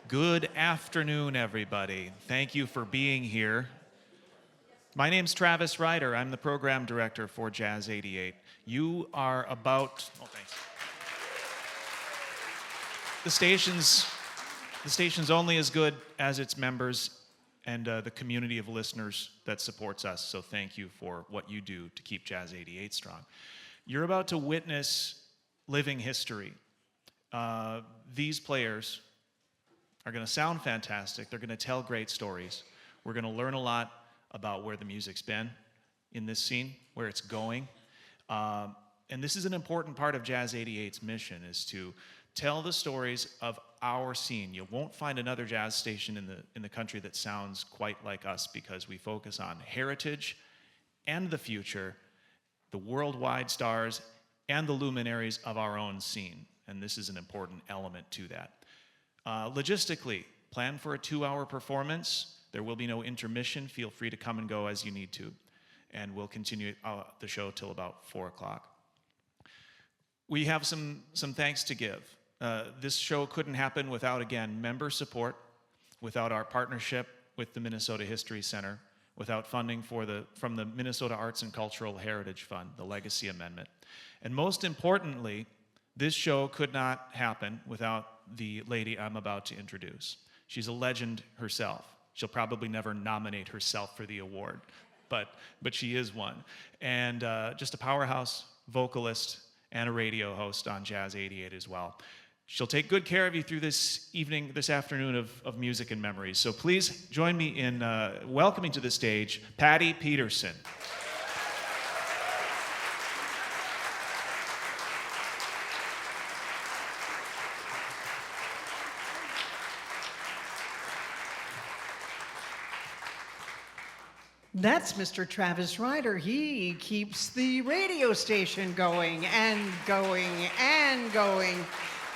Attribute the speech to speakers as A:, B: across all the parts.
A: Good afternoon, everybody. Thank you for being here. My name's Travis Ryder. I'm the program director for Jazz 88. You are about, thanks. The station's only as good as its members and the community of listeners that supports us. So thank you for what you do to keep Jazz 88 strong. You're about to witness living history. These players are going to sound fantastic. They're going to tell great stories. We're going to learn a lot about where the music's been in this scene, where it's going. And this is an important part of Jazz 88's mission, is to tell the stories of our scene. You won't find another jazz station in the country that sounds quite like us, because we focus on heritage and the future, the worldwide stars, and the luminaries of our own scene. And this is an important element to that. Logistically, plan for a 2-hour performance. There will be no intermission. Feel free to come and go as you need to. And we'll continue the show till about 4 o'clock. We have some thanks to give. This show couldn't happen without, again, member support, without our partnership with the Minnesota History Center, without funding from the Minnesota Arts and Cultural Heritage Fund, the Legacy Amendment. And most importantly, this show could not happen without the lady I'm about to introduce. She's a legend herself. She'll probably never nominate herself for the award, but she is one. And just a powerhouse vocalist and a radio host on Jazz 88 as well. She'll take good care of you through this afternoon of music and memories. So please join me in welcoming to the stage Patty Peterson.
B: That's Mr. Travis Ryder. He keeps the radio station going and going and going,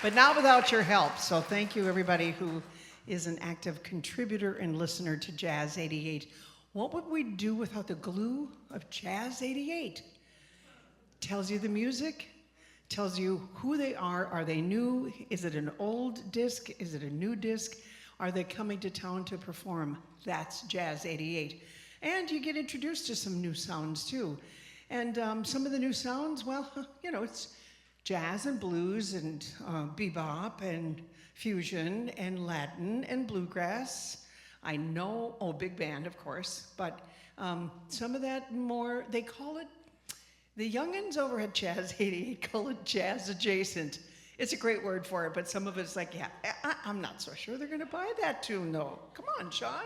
B: but not without your help. So thank you, everybody who is an active contributor and listener to Jazz 88. What would we do without the glue of Jazz 88? Tells you the music, tells you who they are. Are they new? Is it an old disc? Is it a new disc? Are they coming to town to perform? That's Jazz 88. And you get introduced to some new sounds too. And some of the new sounds, well, it's jazz and blues and bebop and fusion and Latin and bluegrass. I know, big band, of course, but some of that more, they call it, the youngins over at Jazz 88 call it jazz adjacent. It's a great word for it, but some of it's like, yeah, I'm not so sure they're gonna buy that tune though. Come on, Sean,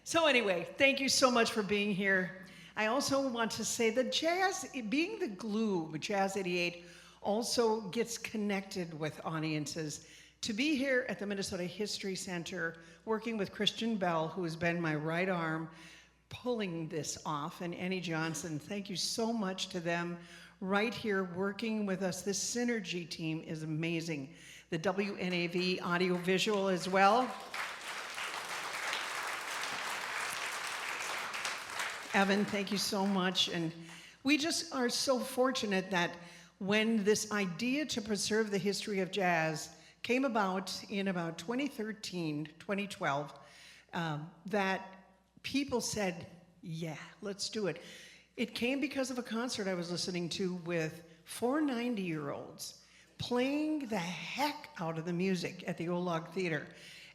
B: So anyway, thank you so much for being here. I also want to say that jazz, being the glue with Jazz 88, also gets connected with audiences. To be here at the Minnesota History Center, working with Christian Bell, who has been my right arm, pulling this off, and Annie Johnson, thank you so much to them right here working with us. This synergy team is amazing. The WNAV audiovisual as well. Evan, thank you so much. And we just are so fortunate that when this idea to preserve the history of jazz came about in about 2013, 2012, that people said, yeah, let's do it. It came because of a concert I was listening to with 4 90-year-olds playing the heck out of the music at the Olog Theater.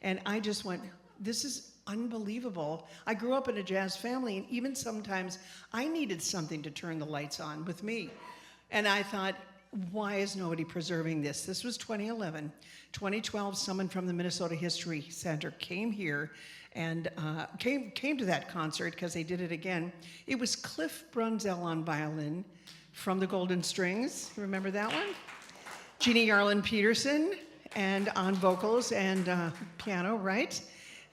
B: And I just went, this is unbelievable. I grew up in a jazz family, and even sometimes I needed something to turn the lights on with me. And I thought, why is nobody preserving this? This was 2011. 2012, someone from the Minnesota History Center came here and came to that concert because they did it again. It was Cliff Brunzell on violin from the Golden Strings. Remember that one? Jeannie Yarlin Peterson and on vocals and piano, right?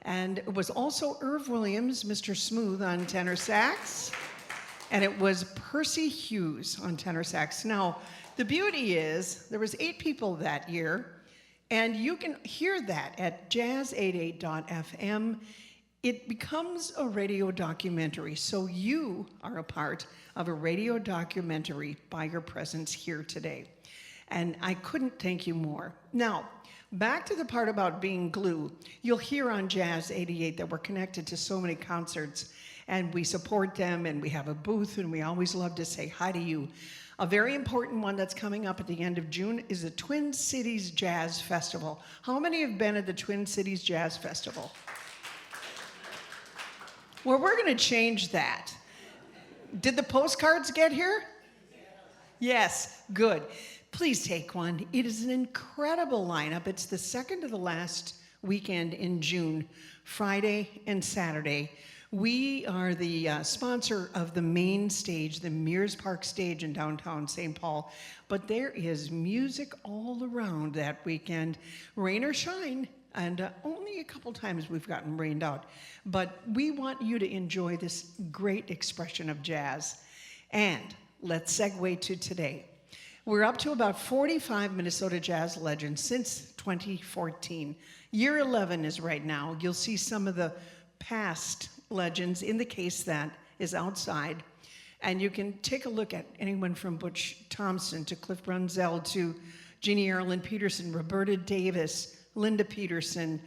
B: And it was also Irv Williams, Mr. Smooth on tenor sax. And it was Percy Hughes on tenor sax. Now, the beauty is there was 8 people that year, and you can hear that at jazz88.fm. It becomes a radio documentary, so you are a part of a radio documentary by your presence here today. And I couldn't thank you more. Now, Back to the part about being glue. You'll hear on Jazz 88 that we're connected to so many concerts, and we support them, and we have a booth, and we always love to say hi to you. A very important one that's coming up at the end of June is the Twin Cities Jazz Festival. How many have been at the Twin Cities Jazz Festival? Well, we're going to change that. Did the postcards get here? Yes, good. Please take one. It is an incredible lineup. It's the second to the last weekend in June, Friday and Saturday. We are the sponsor of the main stage, the Mears Park stage in downtown St. Paul. But there is music all around that weekend, rain or shine. And only a couple times we've gotten rained out. But we want you to enjoy this great expression of jazz. And let's segue to today. We're up to about 45 Minnesota jazz legends since 2014. Year 11 is right now. You'll see some of the past legends in the case that is outside. And you can take a look at anyone from Butch Thompson to Cliff Brunzell to Jeannie Erlen Peterson, Roberta Davis, Linda Peterson,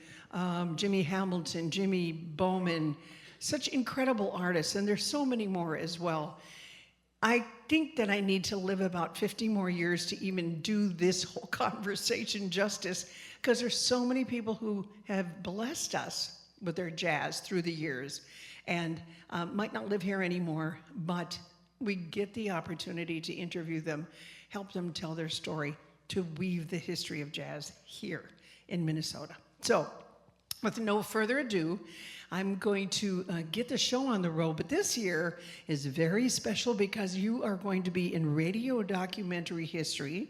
B: Jimmy Hamilton, Jimmy Bowman, such incredible artists, and there's so many more as well. I think that I need to live about 50 more years to even do this whole conversation justice, because there's so many people who have blessed us with their jazz through the years, and might not live here anymore, but we get the opportunity to interview them, help them tell their story, to weave the history of jazz here in Minnesota. So, with no further ado, I'm going to get the show on the road, but this year is very special because you are going to be in radio documentary history,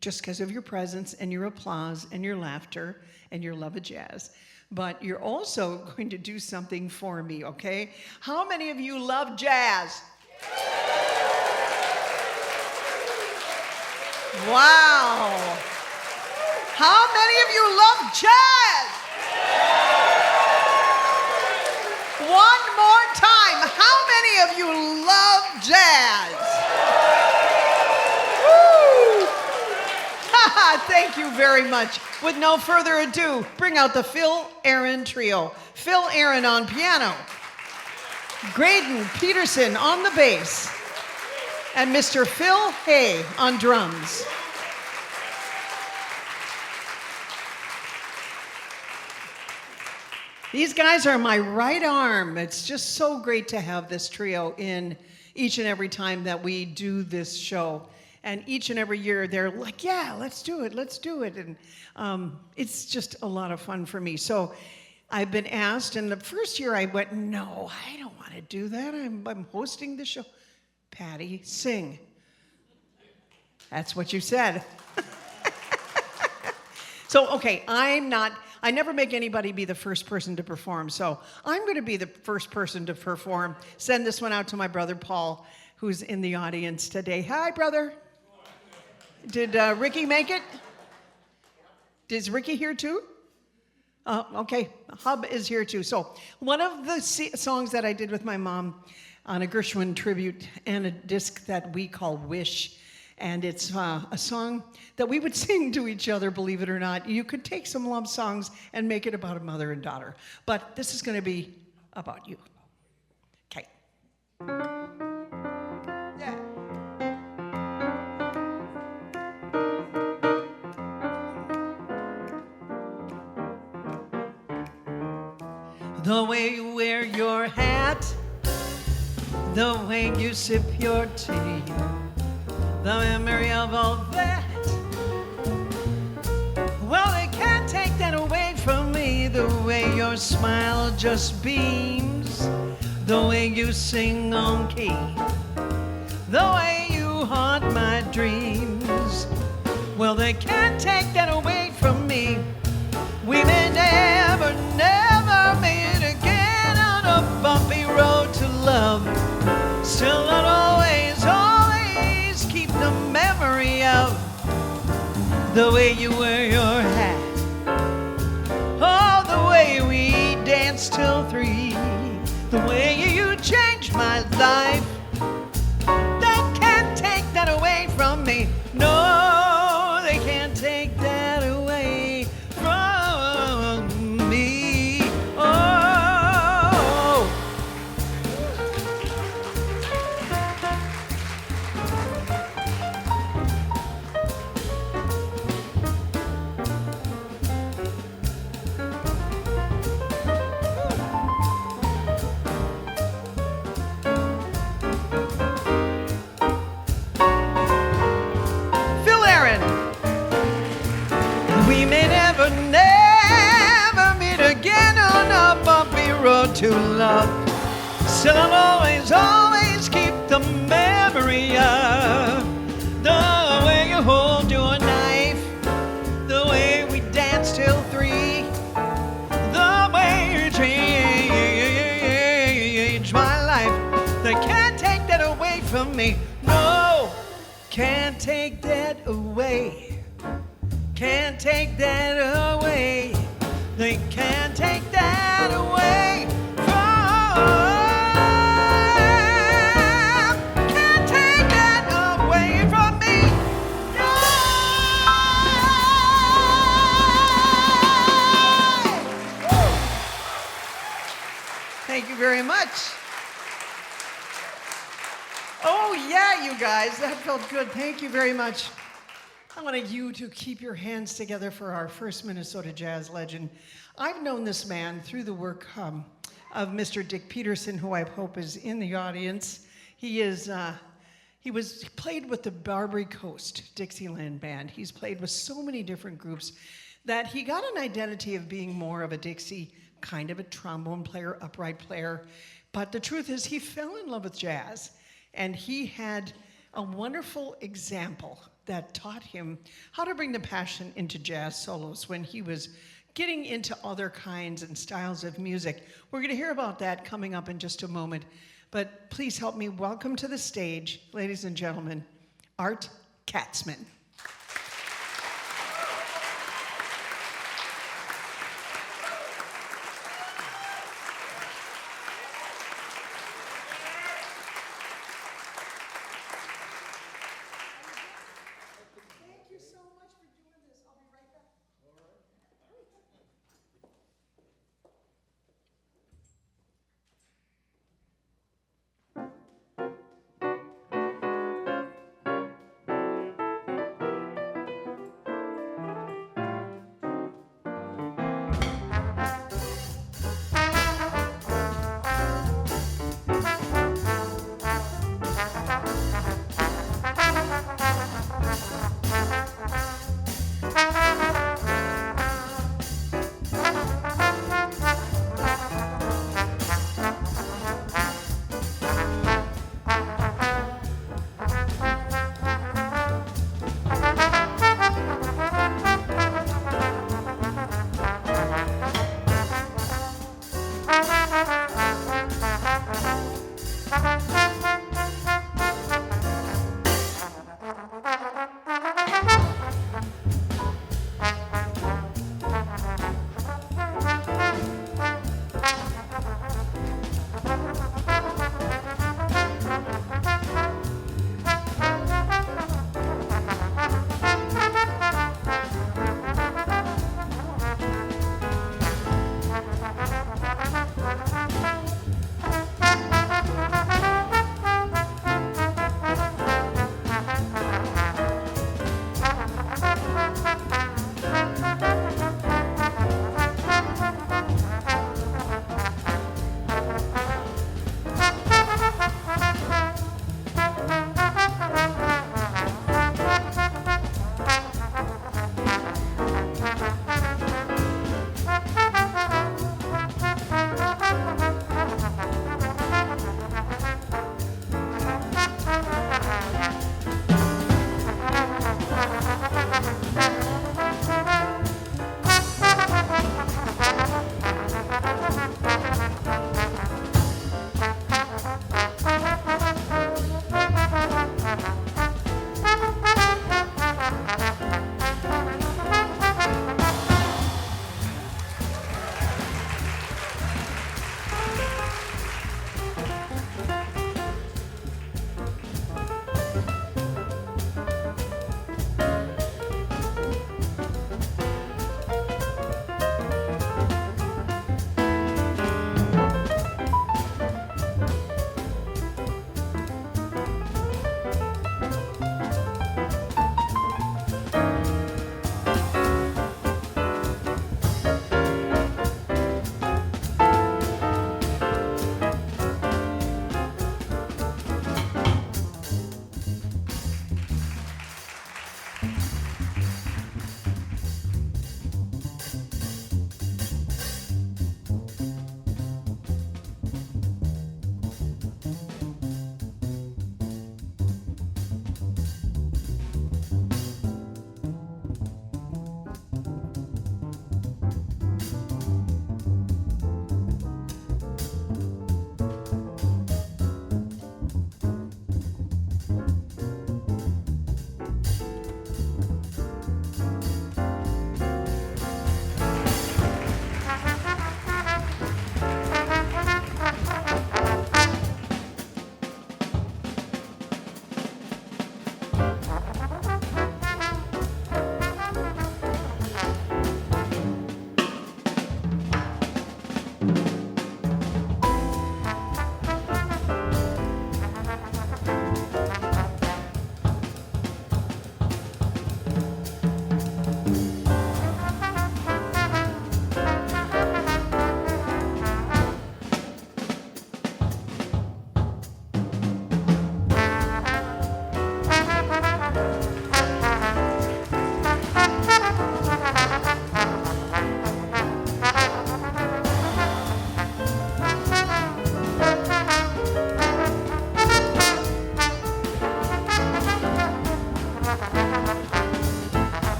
B: just because of your presence and your applause and your laughter and your love of jazz. But you're also going to do something for me, okay? How many of you love jazz? Wow! How many of you love jazz? One more time. How many of you love jazz? Woo! Thank you very much. With no further ado, bring out the Phil Aaron Trio. Phil Aaron on piano, Graydon Peterson on the bass, and Mr. Phil Hay on drums. These guys are my right arm. It's just so great to have this trio in each and every time that we do this show. And each and every year they're like, yeah, let's do it. And it's just a lot of fun for me. So I've been asked, and the first year I went, no, I don't want to do that. I'm hosting the show. Patty, sing. That's what you said. So, okay, I never make anybody be the first person to perform, so I'm going to be the first person to perform. Send this one out to my brother Paul, who's in the audience today. Hi, brother. Did Ricky make it? Is Ricky here too? Okay, Hub is here too. So one of the songs that I did with my mom on a Gershwin tribute and a disc that we call Wish, and it's a song that we would sing to each other, believe it or not. You could take some love songs and make it about a mother and daughter. But this is going to be about you. Okay. Yeah. The way you wear your hat, the way you sip your tea, the memory of all that. Well, they can't take that away from me. The way your smile just beams, the way you sing on key, the way you haunt my dreams. Well, they can't take that away from me. We may never meet again on a bumpy road to love. Still not always keep the memory of the way you wear your hat. Oh, the way we danced till 3. The way you changed my life. They can't take that away from me. No, they can't take that away. We may never, never meet again on a bumpy road to love. Still I'll always, always keep the memory of the way you hold your knife, the way we danced till 3, the way you changed my life. They can't take that away from me. No, can't take that away. Can't take that away. They can't take that away from. Can't take that away from me. No. Thank you very much. Oh yeah, you guys, that felt good. Thank you very much. I wanted you to keep your hands together for our first Minnesota jazz legend. I've known this man through the work of Mr. Dick Peterson, who I hope is in the audience. He played with the Barbary Coast Dixieland band. He's played with so many different groups that he got an identity of being more of a Dixie, kind of a trombone player, upright player. But the truth is he fell in love with jazz, and he had a wonderful example that taught him how to bring the passion into jazz solos when he was getting into other kinds and styles of music. We're going to hear about that coming up in just a moment. But please help me welcome to the stage, ladies and gentlemen, Art Katzman.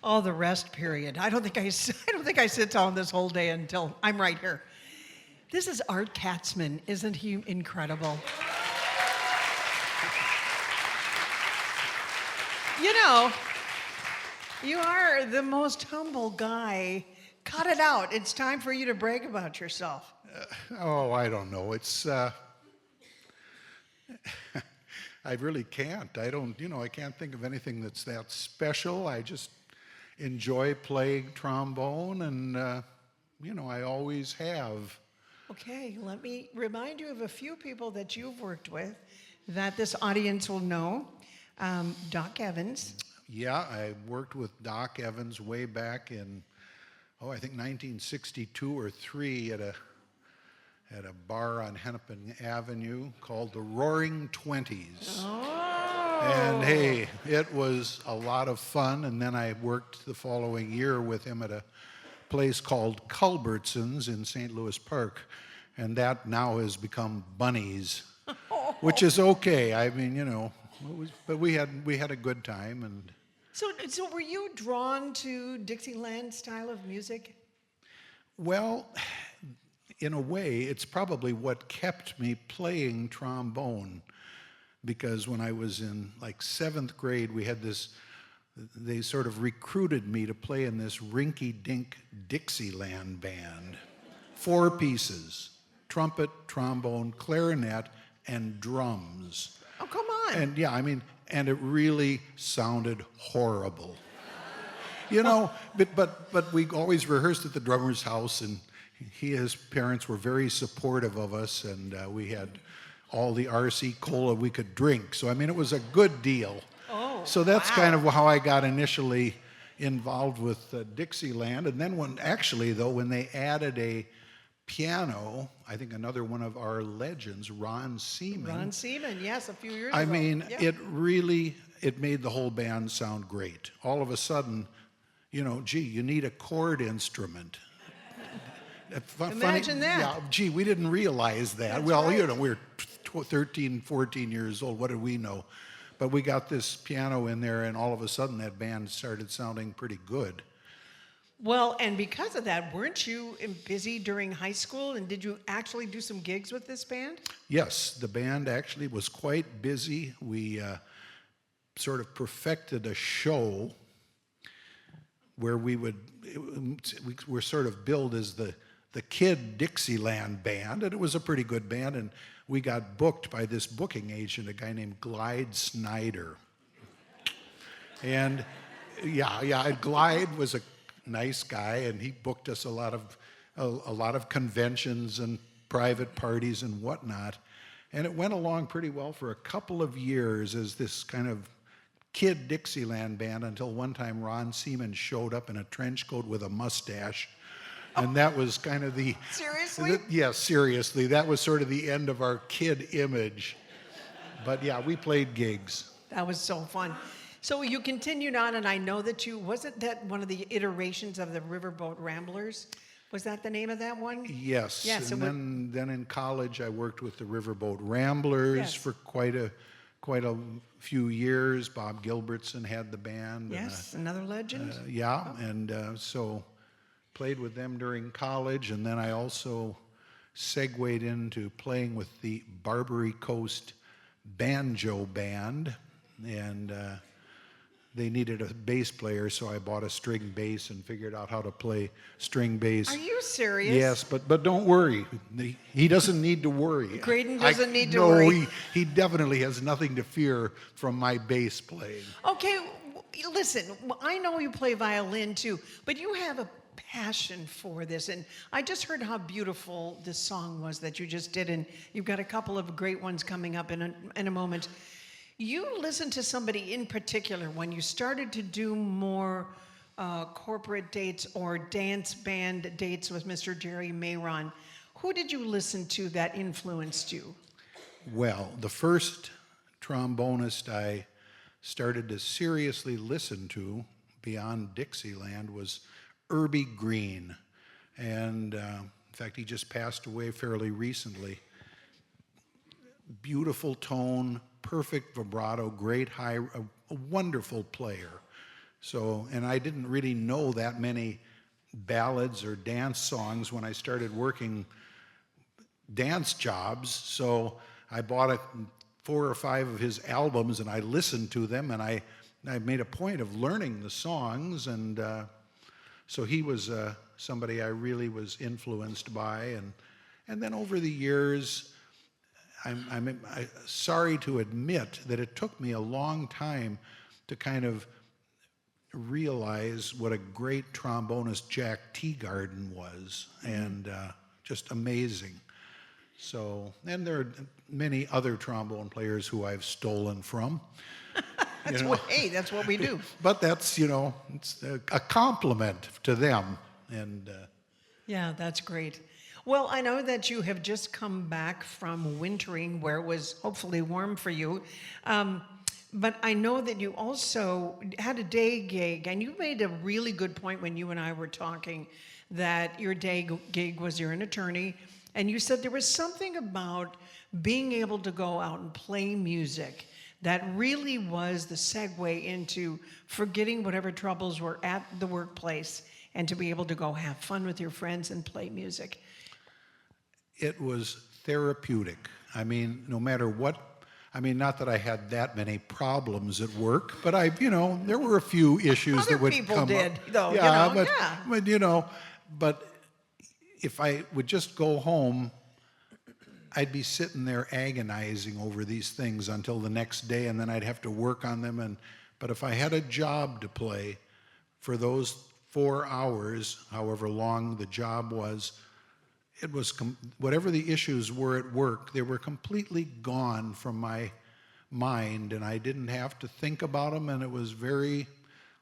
B: Oh, the rest period. I don't think I sit down this whole day until I'm right here. This is Art Katzman. Isn't he incredible? You know, you are the most humble guy. Cut it out. It's time for you to brag about yourself.
C: I don't know. It's, I really can't. I can't think of anything that's that special. I just enjoy playing trombone, and, I always have.
B: Okay, let me remind you of a few people that you've worked with that this audience will know. Doc Evans.
C: Yeah, I worked with Doc Evans way back in, I think 1962 or 3 at a bar on Hennepin Avenue called the Roaring Twenties.
B: Oh.
C: And hey, it was a lot of fun. And then I worked the following year with him at a place called Culbertson's in St. Louis Park. And that now has become Bunny's, which is okay. I mean, but we had a good time. And
B: So were you drawn to Dixieland style of music?
C: well, in a way, it's probably what kept me playing trombone, because when I was in like 7th grade, we had they sort of recruited me to play in this rinky-dink Dixieland band. 4 pieces, trumpet, trombone, clarinet, and drums.
B: Oh, come on.
C: And yeah, I mean, and it really sounded horrible. But we always rehearsed at the drummer's house, and his parents were very supportive of us, and we had all the RC cola we could drink. So, I mean, it was a good deal.
B: Oh,
C: so that's
B: wow.
C: kind of how I got initially involved with Dixieland. And then when they added a piano, I think another one of our legends, Ron Seaman.
B: Ron Seaman, yes, a few years ago.
C: I mean,
B: Yeah.
C: it made the whole band sound great. All of a sudden, you need a chord instrument.
B: Imagine that.
C: Yeah, gee, we didn't realize that.
B: That's
C: Well,
B: right.
C: we were 13, 14 years old. What did we know? But we got this piano in there, and all of a sudden that band started sounding pretty good.
B: Well, and because of that, weren't you busy during high school? And did you actually do some gigs with this band?
C: Yes, the band actually was quite busy. We sort of perfected a show where we were sort of billed as the Kid Dixieland band, and it was a pretty good band, and we got booked by this booking agent, a guy named Glide Snyder. And yeah, Glide was a nice guy, and he booked us a lot of conventions and private parties and whatnot. And it went along pretty well for a couple of years as this kind of Kid Dixieland band, until one time Ron Seaman showed up in a trench coat with a mustache. And that was kind of the...
B: Seriously?
C: Yes, seriously. That was sort of the end of our kid image. But yeah, we played gigs.
B: That was so fun. So you continued on, and I know that wasn't that one of the iterations of the Riverboat Ramblers? Was that the name of that one?
C: Yes.
B: Yes.
C: And then in college, I worked with the Riverboat Ramblers
B: Yes.
C: for quite a few years. Bob Gilbertson had the band.
B: Yes, another legend.
C: So played with them during college, and then I also segued into playing with the Barbary Coast Banjo Band, and they needed a bass player, so I bought a string bass and figured out how to play string bass.
B: Are you serious?
C: Yes, but don't worry. He doesn't need to worry.
B: Graydon doesn't need to worry.
C: No, he definitely has nothing to fear from my bass playing.
B: Okay, listen, I know you play violin too, but you have a passion for this, and I just heard how beautiful this song was that you just did, and you've got a couple of great ones coming up in a moment. You listened to somebody in particular when you started to do more corporate dates or dance band dates with Mr. Jerry Mayron. Who did you listen to that influenced you?
C: Well, the first trombonist I started to seriously listen to beyond Dixieland was Irby Green. And in fact, he just passed away fairly recently. Beautiful tone, perfect vibrato, great high, a wonderful player. So, and I didn't really know that many ballads or dance songs when I started working dance jobs. So I bought 4 or 5 of his albums, and I listened to them, and I made a point of learning the songs, and so he was somebody I really was influenced by, and then over the years, I'm sorry to admit that it took me a long time to kind of realize what a great trombonist Jack Teagarden was, and just amazing. So, and there are many other trombone players who I've stolen from.
B: That's hey, that's what we do.
C: But that's, it's a compliment to them. And
B: Yeah, that's great. Well, I know that you have just come back from wintering where it was hopefully warm for you. But I know that you also had a day gig, and you made a really good point when you and I were talking that your day gig was you're an attorney, and you said there was something about being able to go out and play music that really was the segue into forgetting whatever troubles were at the workplace and to be able to go have fun with your friends and play music.
C: it was therapeutic. I mean, no matter what, not that I had that many problems at work, but there were a few issues
B: Other
C: that would
B: people
C: come
B: did,
C: up.
B: though,
C: Yeah,
B: yeah.
C: but if I would just go home, I'd be sitting there agonizing over these things until the next day, and then I'd have to work on them. But if I had a job to play for those 4 hours, however long the job was, it was whatever the issues were at work, they were completely gone from my mind, and I didn't have to think about them, and it was very,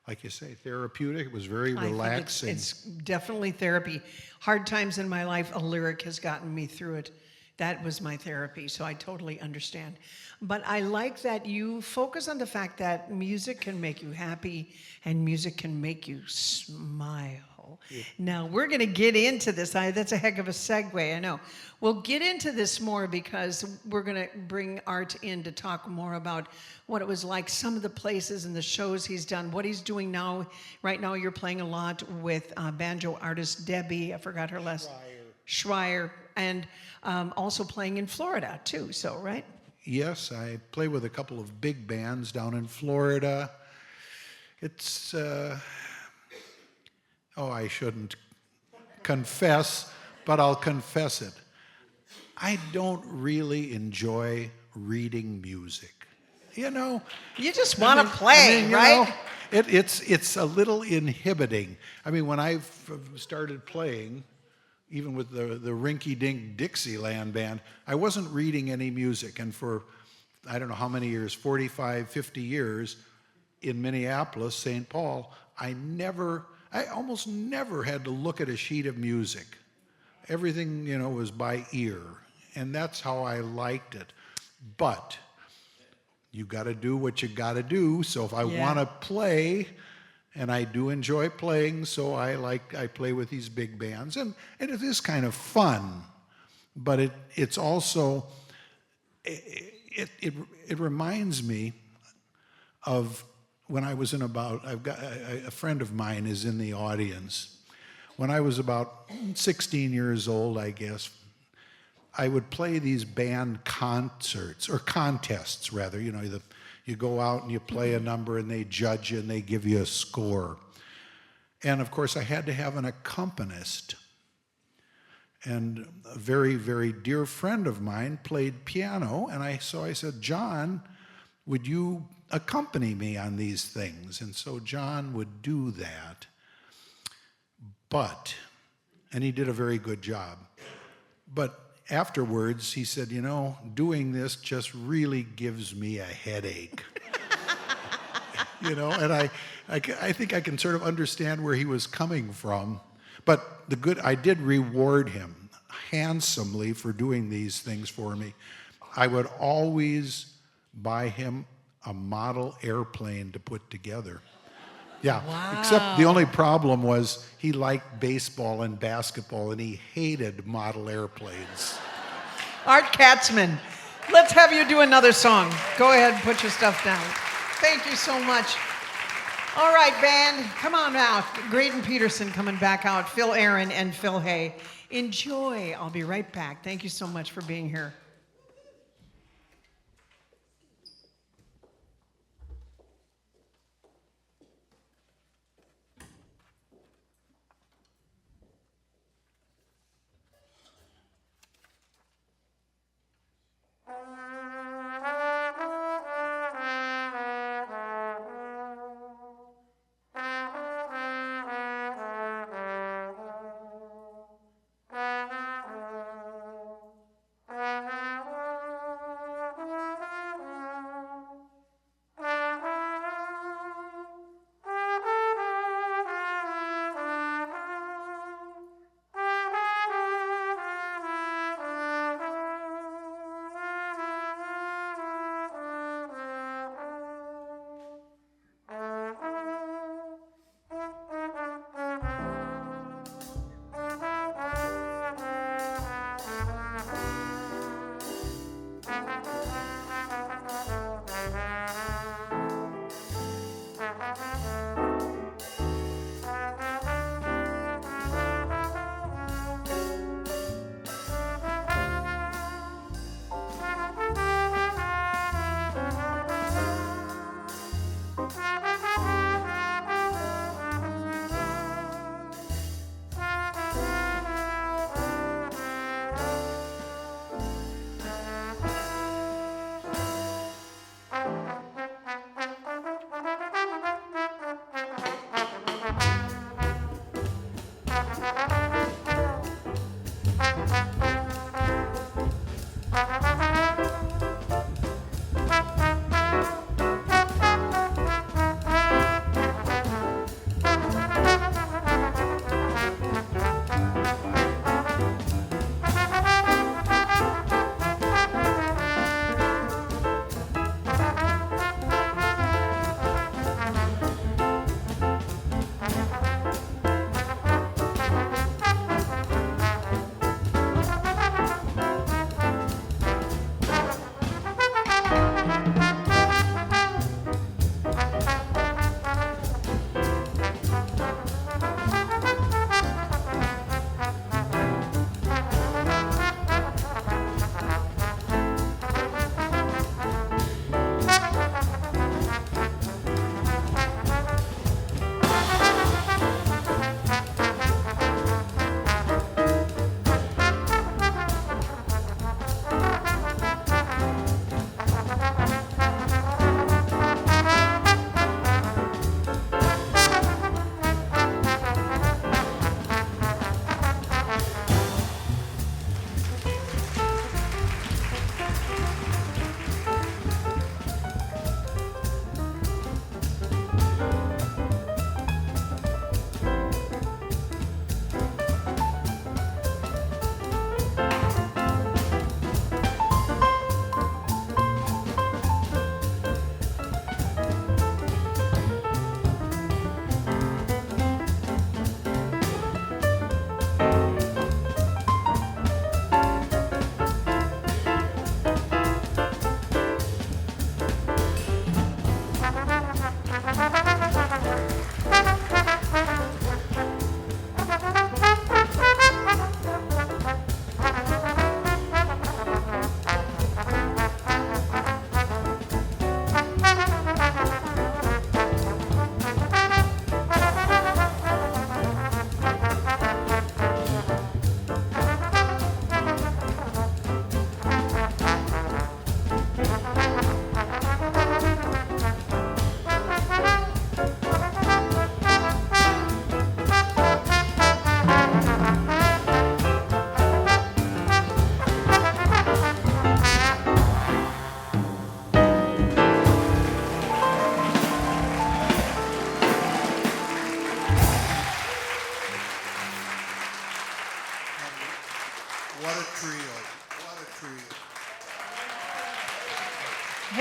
C: like you say, therapeutic. It was very relaxing.
B: It's definitely therapy. Hard times in my life, a lyric has gotten me through it. That was my therapy, so I totally understand. But I like that you focus on the fact that music can make you happy and music can make you smile. Yeah. Now, we're going to get into this. That's a heck of a segue, I know. We'll get into this more because we're going to bring Art in to talk more about what it was like, some of the places and the shows he's done, what he's doing now. Right now, you're playing a lot with banjo artist Debbie, I forgot her last, Schreier, and also playing in Florida, too, so, right?
C: Yes, I play with a couple of big bands down in Florida. It's, I shouldn't confess, but I'll confess it. I don't really enjoy reading music. You
B: just want to play, right?
C: It's a little inhibiting. When I started playing, even with the rinky-dink Dixieland band, I wasn't reading any music. And for, I don't know how many years, 45, 50 years, in Minneapolis, St. Paul, I almost never had to look at a sheet of music. Everything, was by ear. And that's how I liked it. But you got to do what you got to do. So if I want to play, and I do enjoy playing, so I play with these big bands, and it is kind of fun, but it's also it reminds me of when I was I've got a friend of mine is in the audience. When I was about 16 years old, I guess, I would play these band concerts, or contests rather, you go out and you play a number and they judge you and they give you a score. And of course I had to have an accompanist. And a very, very dear friend of mine played piano, and so I said, John, would you accompany me on these things? And so John would do that. And he did a very good job. But afterwards, he said, doing this just really gives me a headache. And I think I can sort of understand where he was coming from. But I did reward him handsomely for doing these things for me. I would always buy him a model airplane to put together. Yeah,
B: wow.
C: Except the only problem was he liked baseball and basketball, and he hated model airplanes.
B: Art Katzman, let's have you do another song. Go ahead and put your stuff down. Thank you so much. All right, band, come on out. Graydon Peterson coming back out, Phil Aaron and Phil Hay. Enjoy. I'll be right back. Thank you so much for being here.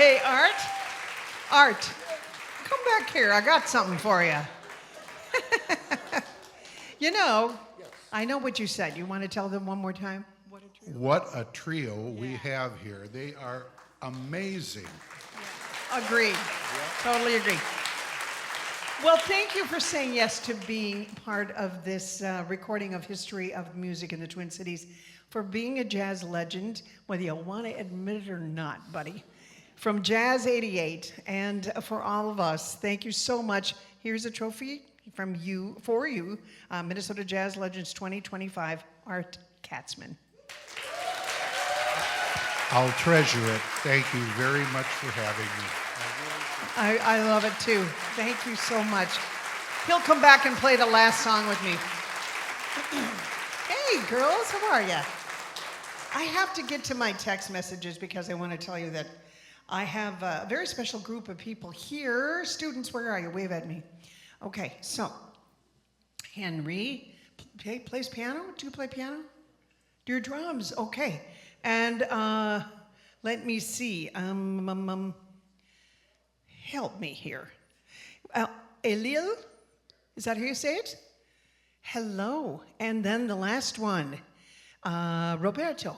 B: Hey, Art, come back here. I got something for you. You know, I know what you said. You want to tell them one more time?
C: What a trio we have here. They are amazing.
B: Agree. Totally agree. Well, thank you for saying yes to being part of this recording of history of music in the Twin Cities, for being a jazz legend, whether you want to admit it or not, buddy. From Jazz 88, and for all of us, thank you so much. Here's a trophy from you, for you, Minnesota Jazz Legends 2025, Art Katzman.
C: I'll treasure it. Thank you very much for having me.
B: I love it too. Thank you so much. He'll come back and play the last song with me. Hey girls, how are you? I have to get to my text messages because I want to tell you that I have a very special group of people here. Students, where are you? Wave at me. Okay, so Henry plays piano. Do you play piano? Do your drums? Okay. And let me see. Help me here. Elil, is that how you say it? Hello. And then the last one, Roberto.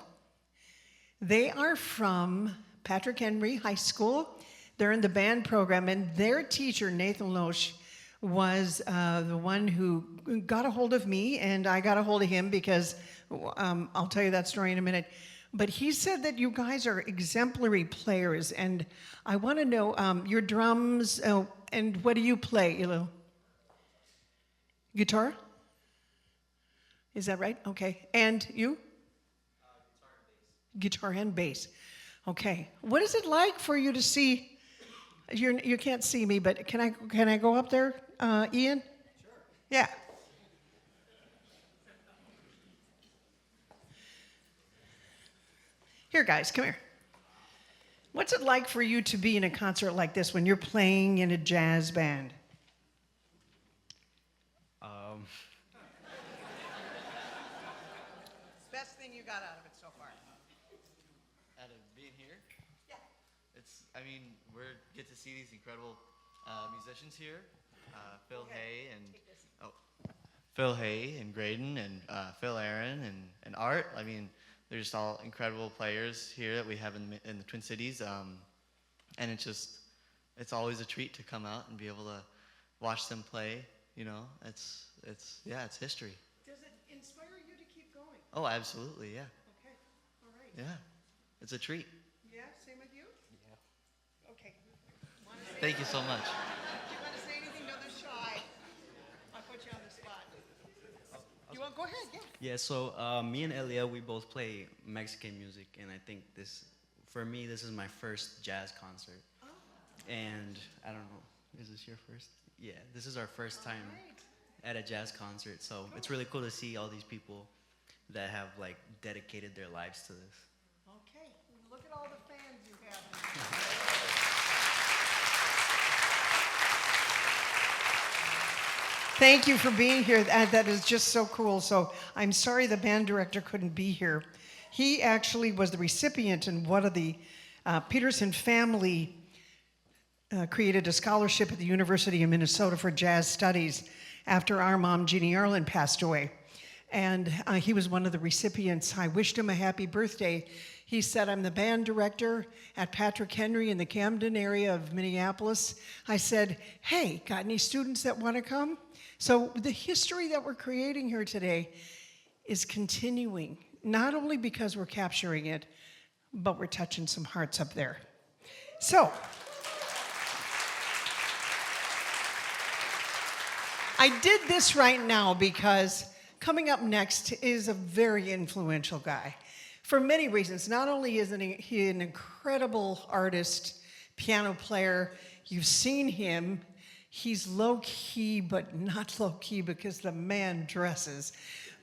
B: They are from Patrick Henry High School. They're in the band program, and their teacher, Nathan Loesch, was the one who got a hold of me, and I got a hold of him because I'll tell you that story in a minute. But he said that you guys are exemplary players, and I want to know your drums, and what do you play, Ilo? Guitar? Is that right? Okay. And you? Guitar and bass. Okay. What is it like for you to see? You can't see me, but can I go up there, Ian? Sure. Yeah. Here, guys, come here. What's it like for you to be in a concert like this when you're playing in a jazz band? Best thing you got out of it so far?
D: Out of being here?
B: Yeah.
D: I mean, we get to see these incredible musicians here. Phil Hay and Graydon and Phil Aaron and Art. I mean, they're just all incredible players here that we have in the Twin Cities. And it's always a treat to come out and be able to watch them play. You know, it's history.
B: Does it inspire you to keep going?
D: Oh, absolutely, yeah.
B: Okay, all right.
D: Yeah, it's a treat.
B: Yeah, same with you? Yeah. Okay.
D: Thank you so much.
B: Do you want to say anything? No, they're shy. I'll put you on the spot. You want? Go ahead, yeah.
E: Yeah, so me and Elia, we both play Mexican music, and I think for me, this is my first jazz concert.
B: Oh.
E: And I don't know, is this your first? Yeah, this is our first time at a jazz concert, so it's really cool to see all these people that have like dedicated their lives to this.
B: Okay, look at all the fans you have. Thank you for being here. That is just so cool. So I'm sorry the band director couldn't be here. He actually was the recipient, and one of the Peterson family created a scholarship at the University of Minnesota for jazz studies after our mom, Jeannie Arlen, passed away. And he was one of the recipients. I wished him a happy birthday. He said, I'm the band director at Patrick Henry in the Camden area of Minneapolis. I said, hey, got any students that want to come? So the history that we're creating here today is continuing, not only because we're capturing it, but we're touching some hearts up there. So, I did this right now because coming up next is a very influential guy for many reasons. Not only is he an incredible artist, piano player, you've seen him. He's low-key, but not low-key because the man dresses.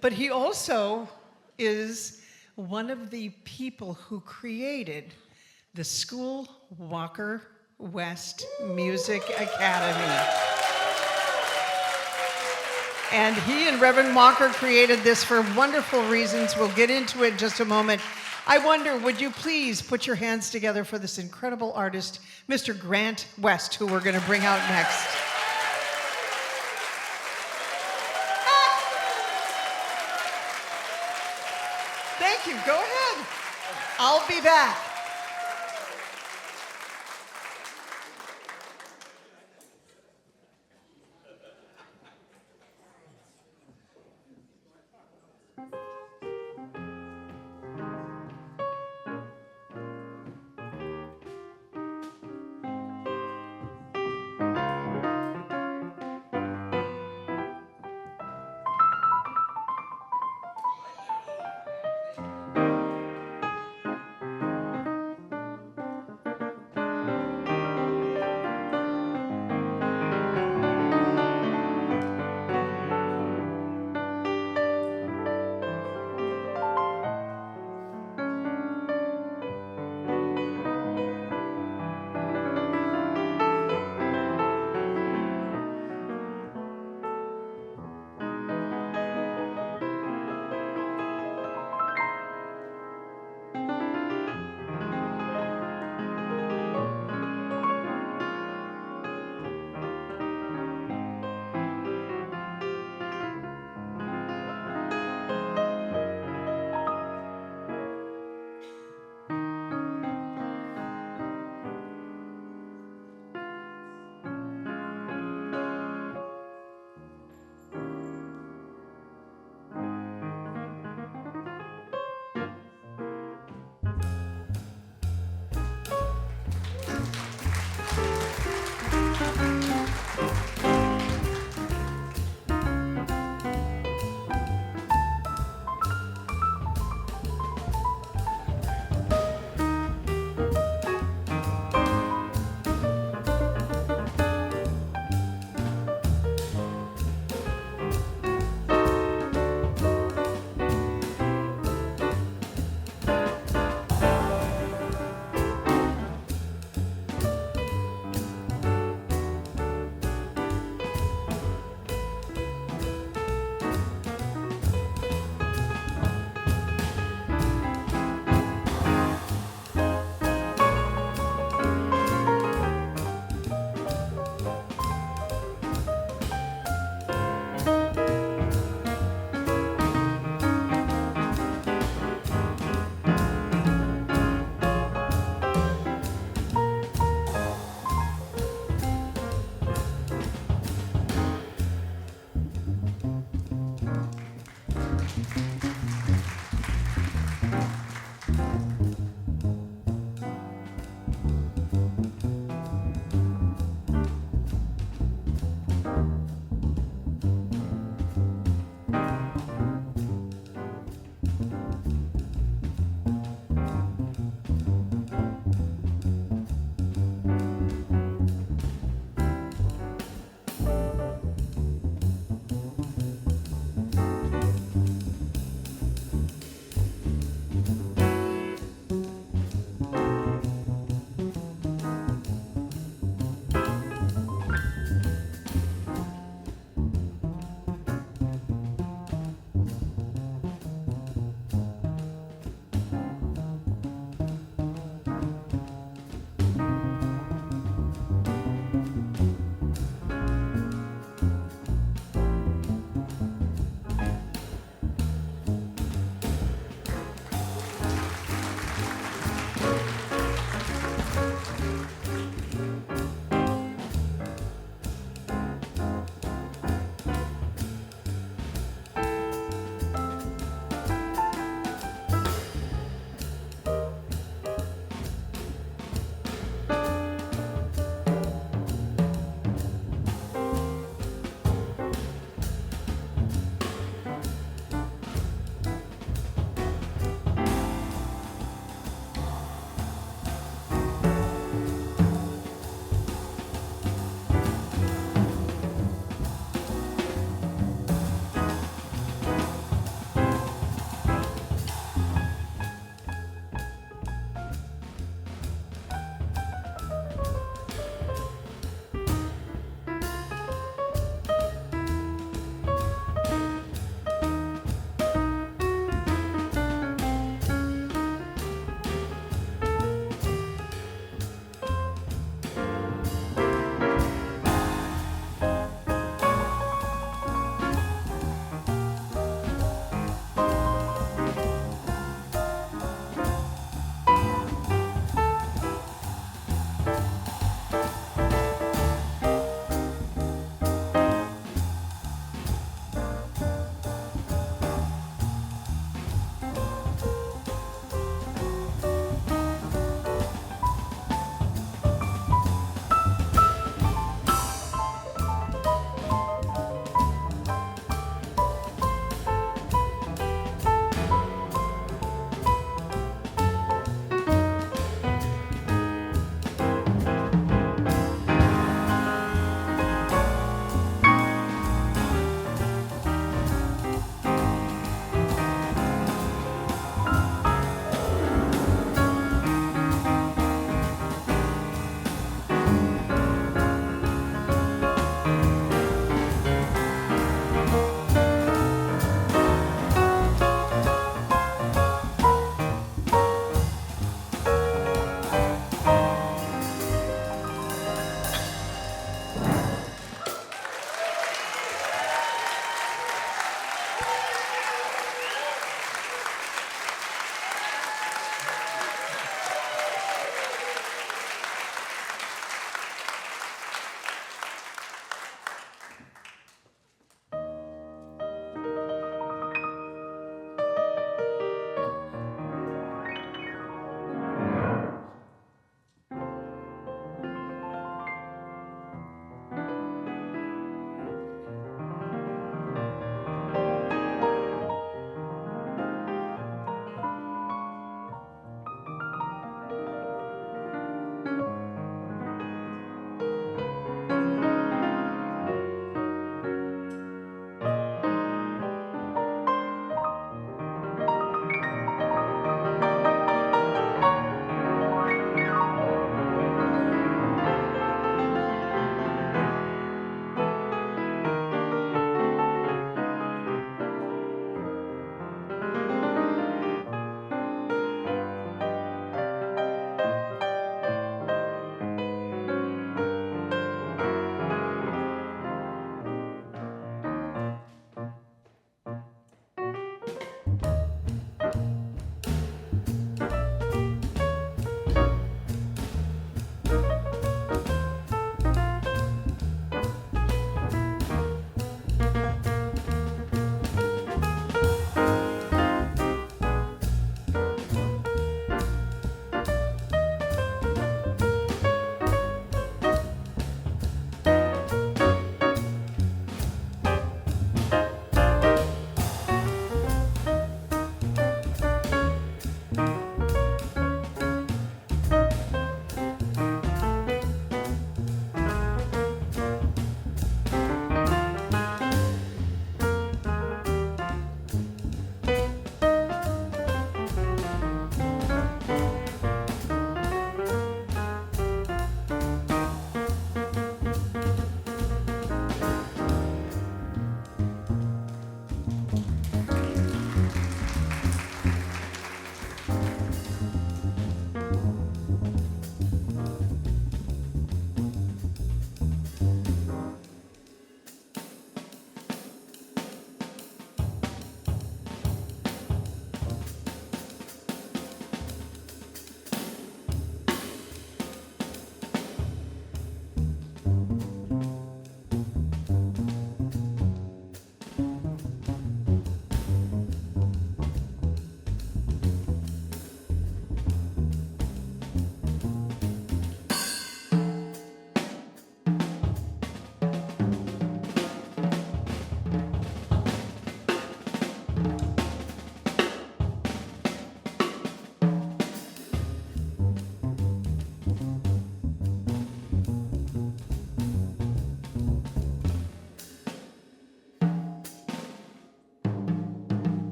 B: But he also is one of the people who created the School Walker West Music Academy. And he and Reverend Walker created this for wonderful reasons. We'll get into it in just a moment. I wonder, would you please put your hands together for this incredible artist, Mr. Grant West, who we're going to bring out next. Thank you. Go ahead. I'll be back.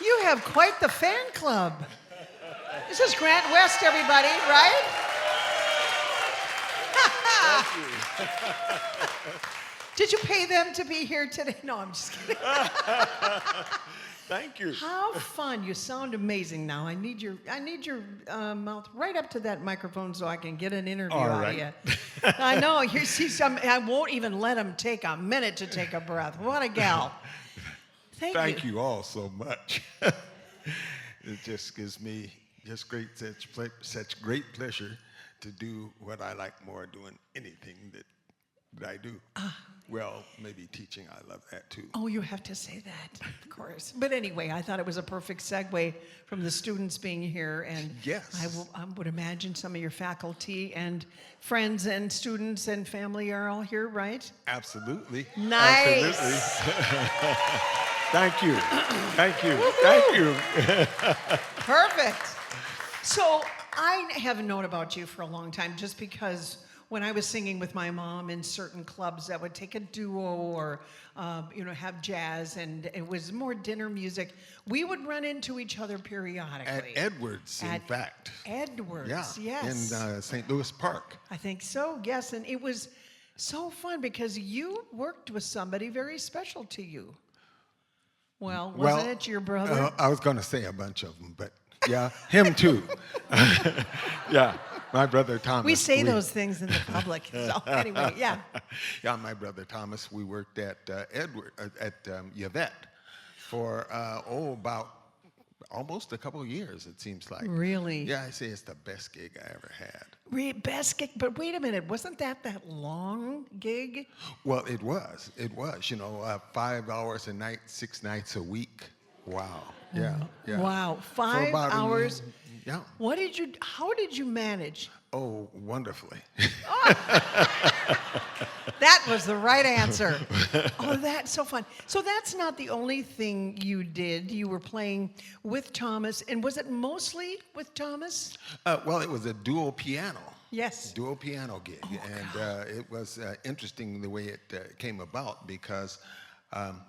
B: You have quite the fan club. This is Grant West, everybody, right? Did you pay them to be here today? No, I'm just kidding.
F: Thank you.
B: How fun. You sound amazing now. I need your mouth right up to that microphone so I can get an interview
F: All
B: out
F: right.
B: of you. I know. You see some. I won't even let him take a minute to take a breath. What a gal.
F: Thank you all so much. It just gives me such great pleasure to do what I like more doing anything that I do. Well, maybe teaching, I love that too.
B: Oh, you have to say that, of course. But anyway, I thought it was a perfect segue from the students being here. And
F: Yes.
B: I would imagine some of your faculty and friends and students and family are all here, right?
F: Absolutely.
B: Nice.
F: Absolutely. Thank you. Thank you. Thank you.
B: Perfect. So I have known about you for a long time just because when I was singing with my mom in certain clubs that would take a duo or, have jazz, and it was more dinner music, we would run into each other
F: At
B: periodically.
F: Edwards, in
B: At
F: fact.
B: Edwards,
F: Yeah.
B: yes.
F: In St. Louis Park.
B: I think so, yes. And it was so fun because you worked with somebody very special to you. Well, wasn't it your brother?
F: I was going to say a bunch of them, but yeah, him too. Yeah, my brother Thomas.
B: we say those things in the public. So anyway, yeah.
F: Yeah, my brother Thomas. We worked at Yvette for about almost a couple of years. It seems like.
B: Really?
F: Yeah, I say it's the best gig I ever had.
B: Best gig, but wait a minute, wasn't that long gig?
F: Well, it was. It was. 5 hours a night, 6 nights a week. Wow. Yeah. Yeah.
B: Wow,
F: For
B: 5
F: about
B: hours.
F: Yeah.
B: How did you manage?
F: Oh, wonderfully.
B: That was the right answer. Oh, that's so fun. So that's not the only thing you did. You were playing with Thomas, and was it mostly with Thomas?
F: Well, it was a dual piano.
B: Yes.
F: Dual piano gig, and it was interesting the way it came about because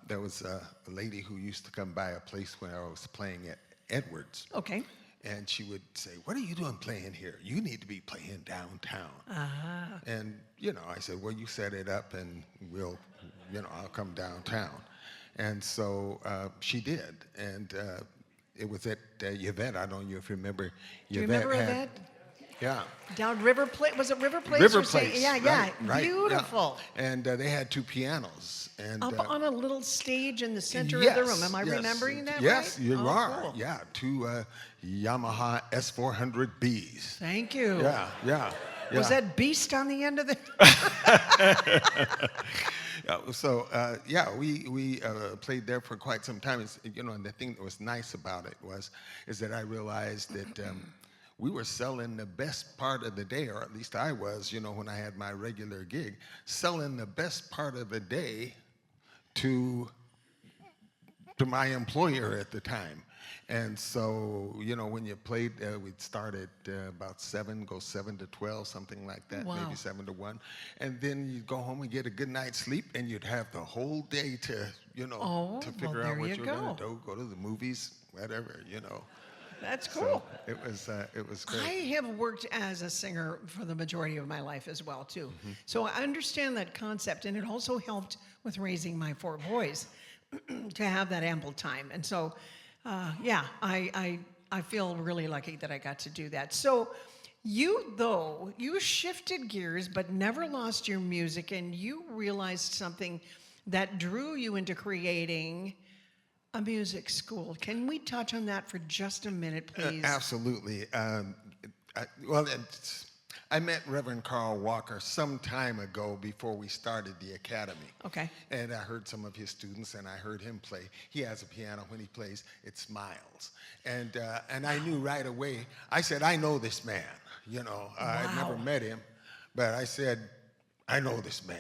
F: there was a lady who used to come by a place when I was playing at Edwards,
B: Okay.
F: and she would say, "What are you doing playing here? You need to be playing downtown." And I said, "Well, you set it up, and I'll come downtown." And so she did, and it was at Yvette. I don't know if you remember.
B: Do you remember Yvette?
F: Yeah.
B: Down River Place, was it River Place?
F: River
B: or something?
F: Place.
B: Yeah,
F: right,
B: beautiful.
F: Yeah. And they had 2 pianos. And
B: Up on a little stage in the center
F: yes,
B: of the room. Am I
F: yes.
B: remembering that
F: yes,
B: right?
F: you
B: Oh,
F: are.
B: cool.
F: Yeah, 2 Yamaha S400Bs.
B: Thank you.
F: Yeah, yeah.
B: Was
F: yeah.
B: that beast on the end of the?
F: We played there for quite some time. And the thing that was nice about it is that I realized that we were selling the best part of the day, or at least I was, when I had my regular gig, selling the best part of the day to my employer at the time. And so, when you played, we'd start at about 7, go 7 to 12, something like that,
B: Wow.
F: maybe 7 to 1. And then you'd go home and get a good night's sleep, and you'd have the whole day to,
B: Oh,
F: to figure
B: well,
F: out
B: there
F: what
B: you
F: you were going
B: go.
F: to do, go to the movies, whatever,
B: That's
F: So
B: cool.
F: it was great.
B: I have worked as a singer for the majority of my life as well, too.
F: Mm-hmm.
B: So I understand that concept, and it also helped with raising my 4 boys to have that ample time. And so, I feel really lucky that I got to do that. So you shifted gears, but never lost your music, and you realized something that drew you into creating a music school. Can we touch on that for just a minute, please?
F: Absolutely. I met Reverend Carl Walker some time ago before we started the academy.
B: Okay.
F: And I heard some of his students, and I heard him play. He has a piano. When he plays, it smiles. And I knew right away. I said, I know this man. I'd never met him, but I said, I know this man.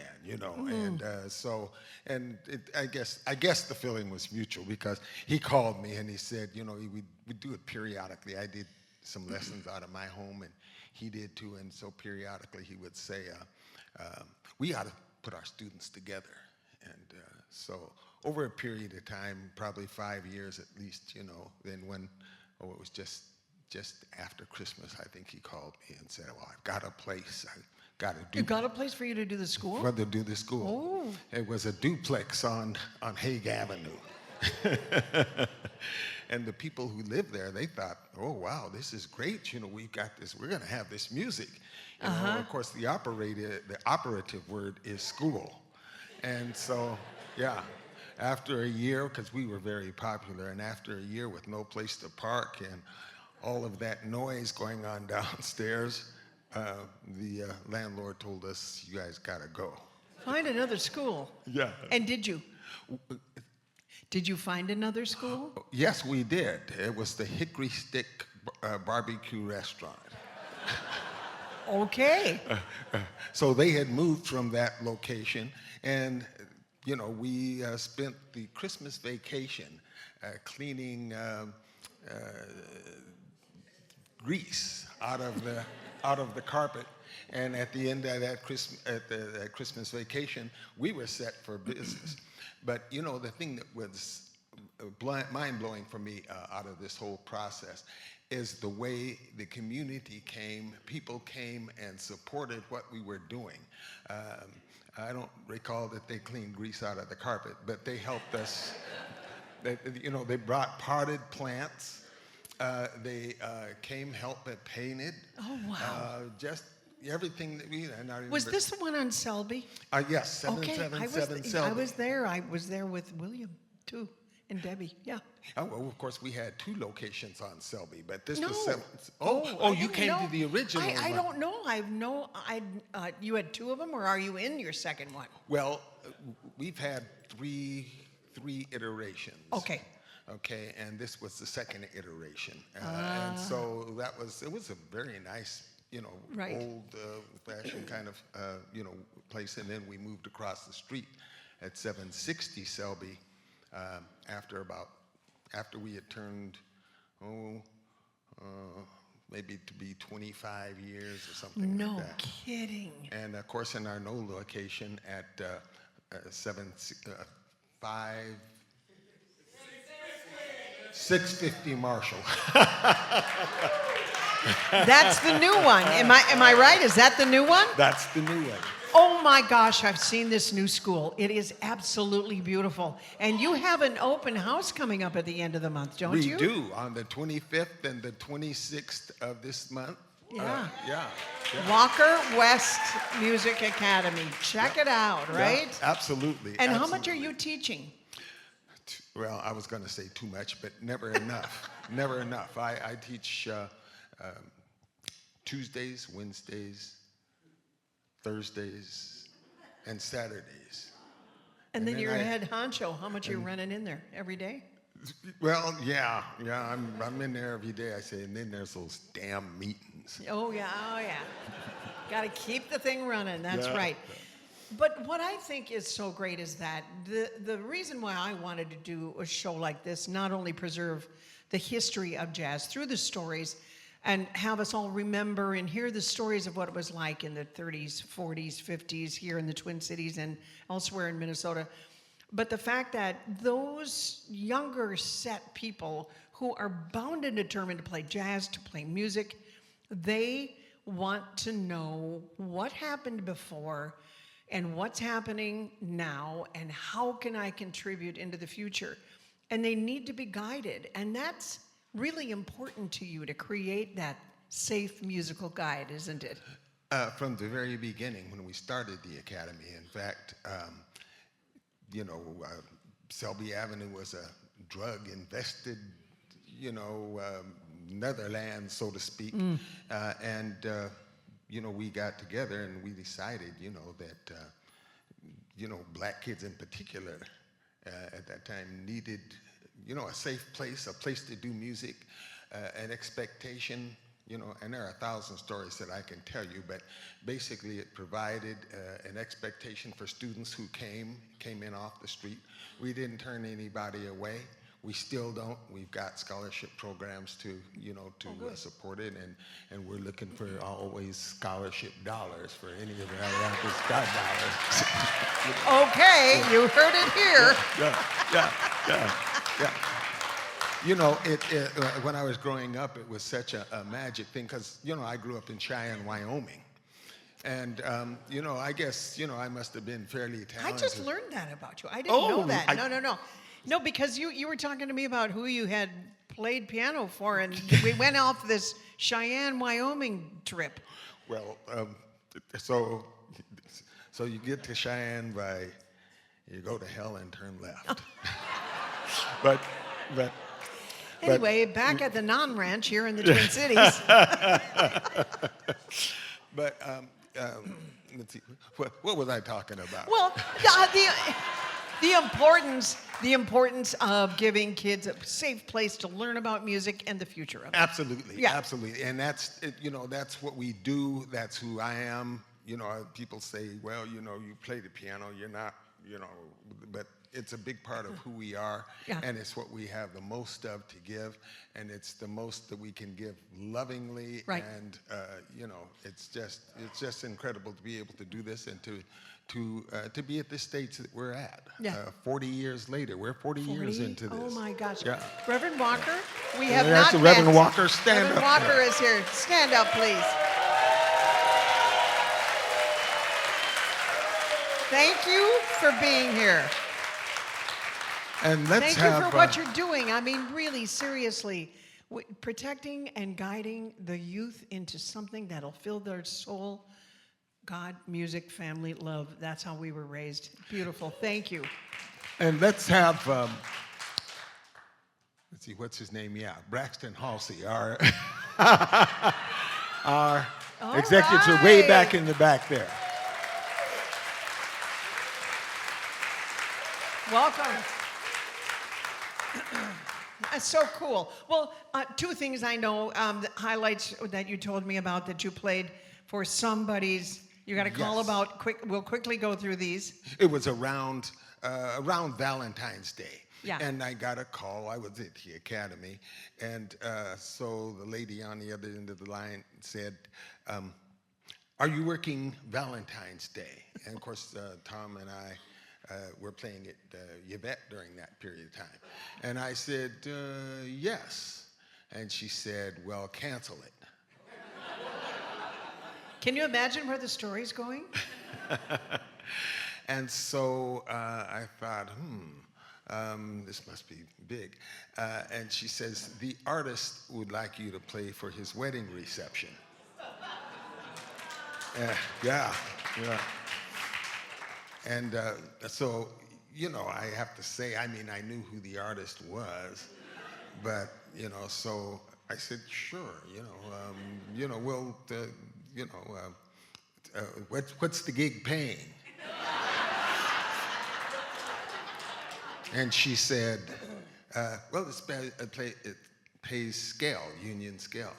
F: I guess the feeling was mutual because he called me and he said, we do it periodically. I did some lessons out of my home, and he did too. And so periodically he would say, we ought to put our students together. And so over a period of time, probably 5 years at least, you know, then when, it was just after Christmas, I think he called me and said, well, I've got a place. I got to do.
B: You got a place for you to do the school?
F: For to do the school.
B: Oh.
F: It was a duplex on Hague Avenue. And the people who lived there, they thought, oh, wow, this is great. You know, we've got this, we're going to have this music. You know, of course, the operative word is school. And so, yeah, after a year, because we were very popular, and after a year with no place to park and all of that noise going on downstairs, the landlord told us, you guys got to go.
B: Find another school.
F: Yeah.
B: And did you? Did you find another school?
F: Yes, we did. It was the Hickory Stick Barbecue Restaurant.
B: Okay.
F: So they had moved from that location, and you know, we spent the Christmas vacation cleaning grease out of the carpet. And at the end of that Christmas vacation, we were set for business. But you know, the thing that was mind-blowing for me out of this whole process is the way the community came, people came and supported what we were doing. I don't recall that they cleaned grease out of the carpet, but they helped us. You know, they brought potted plants. They came, helped, and painted.
B: Oh, wow.
F: Just everything that we.
B: Was this the one on Selby?
F: Yes, 777 Selby.
B: I was there. I was there with William, too, and Debbie, yeah.
F: Oh, well, of course, we had 2 locations on Selby, but this
B: No.
F: was 7.
B: I
F: You
B: didn't
F: came
B: know.
F: to the original one.
B: I don't know. You had 2 of them, or are you in your second one?
F: Well, we've had three iterations.
B: Okay.
F: Okay, and this was the second iteration. And so it was a very nice, you know,
B: Right.
F: old-fashioned kind of, you know, place. And then we moved across the street at 760 Selby after we had turned, maybe to be 25 years or something
B: No
F: like that.
B: kidding.
F: And of course, in our new location at 650 Marshall.
B: That's the new one. Am I right? Is that the new one?
F: That's the new one.
B: Oh my gosh, I've seen this new school. It is absolutely beautiful. And you have an open house coming up at the end of the month, don't you?
F: We do, on the 25th and the 26th of this month.
B: Yeah.
F: Yeah.
B: Walker West Music Academy. Check it out, right?
F: Yeah, absolutely.
B: And how much are you teaching?
F: Well, I was going to say too much, but never enough. Never enough. I teach Tuesdays, Wednesdays, Thursdays, and Saturdays.
B: And then you're a head honcho. How much are you running in there every day?
F: Well, yeah, I'm in there every day. I say, and then there's those damn meetings.
B: Oh yeah. Got to keep the thing running. That's
F: Yeah.
B: right. But what I think is so great is that the reason why I wanted to do a show like this, not only preserve the history of jazz through the stories and have us all remember and hear the stories of what it was like in the 30s, 40s, 50s here in the Twin Cities and elsewhere in Minnesota, but the fact that those younger set people who are bound and determined to play jazz, to play music, they want to know what happened before and what's happening now and how can I contribute into the future. And they need to be guided. And that's really important to you to create that safe musical guide, isn't it?
F: From the very beginning, when we started the academy, in fact, you know, Selby Avenue was a drug-invested, you know, Netherlands, so to speak. And, you know, we got together and we decided, you know, that, you know, black kids in particular at that time needed, you know, a safe place, a place to do music, an expectation, you know, and there are 1,000 stories that I can tell you, but basically it provided an expectation for students who came in off the street. We didn't turn anybody away. we still don't. We've got scholarship programs to, support it, and we're looking for always scholarship dollars for any of the other artists got dollars.
B: Okay, you heard it here.
F: Yeah. When I was growing up, it was such a magic thing because, I grew up in Cheyenne, Wyoming. And, I guess, I must have been fairly talented.
B: I just learned that about you. I didn't know that. No. No, because you were talking to me about who you had played piano for, and we went off this Cheyenne, Wyoming trip.
F: Well, so you get to Cheyenne you go to hell and turn left. but
B: Anyway, back at the non-ranch here in the Twin Cities.
F: But let's see, what was I talking about?
B: Well, the importance of giving kids a safe place to learn about music and the future of it.
F: Absolutely,
B: Yeah.
F: absolutely, and that's that's what we do. That's who I am. People say, well, you play the piano. You're not, but it's a big part of who we are,
B: Yeah.
F: and it's what we have the most of to give, and it's the most that we can give lovingly,
B: Right.
F: and it's just incredible to be able to do this and to be at this stage that we're at.
B: Yeah.
F: 40 years later, we're 40 years into this.
B: Oh my gosh.
F: Yeah.
B: Reverend Walker, we have
F: That's
B: not
F: Reverend
B: met.
F: Walker. Stand
B: Reverend
F: up.
B: Walker is here. Stand up, please. Thank you for being here.
F: And let's
B: Thank
F: have
B: you for what you're doing. I mean, really, seriously, protecting and guiding the youth into something that'll fill their soul. God, music, family, love. That's how we were raised. Beautiful. Thank you.
F: And let's have, let's see, what's his name? Yeah, Braxton Halsey, our executives are way back in the back there.
B: Welcome. That's so cool. Well, two things I know, the highlights that you told me about that you played for somebody's. You got a call
F: Yes.
B: about we'll quickly go through these.
F: It was around Valentine's Day.
B: Yeah.
F: And I got a call. I was at the academy. And so the lady on the other end of the line said, are you working Valentine's Day? And of course, Tom and I were playing at Yvette during that period of time. And I said, yes. And she said, well, cancel it.
B: Can you imagine where the story's going?
F: And so I thought, this must be big. And she says, the artist would like you to play for his wedding reception. Yeah. And so, I have to say, I mean, I knew who the artist was, but, so I said, sure, we'll, what's the gig paying? And she said, well, it pays scale, union scale.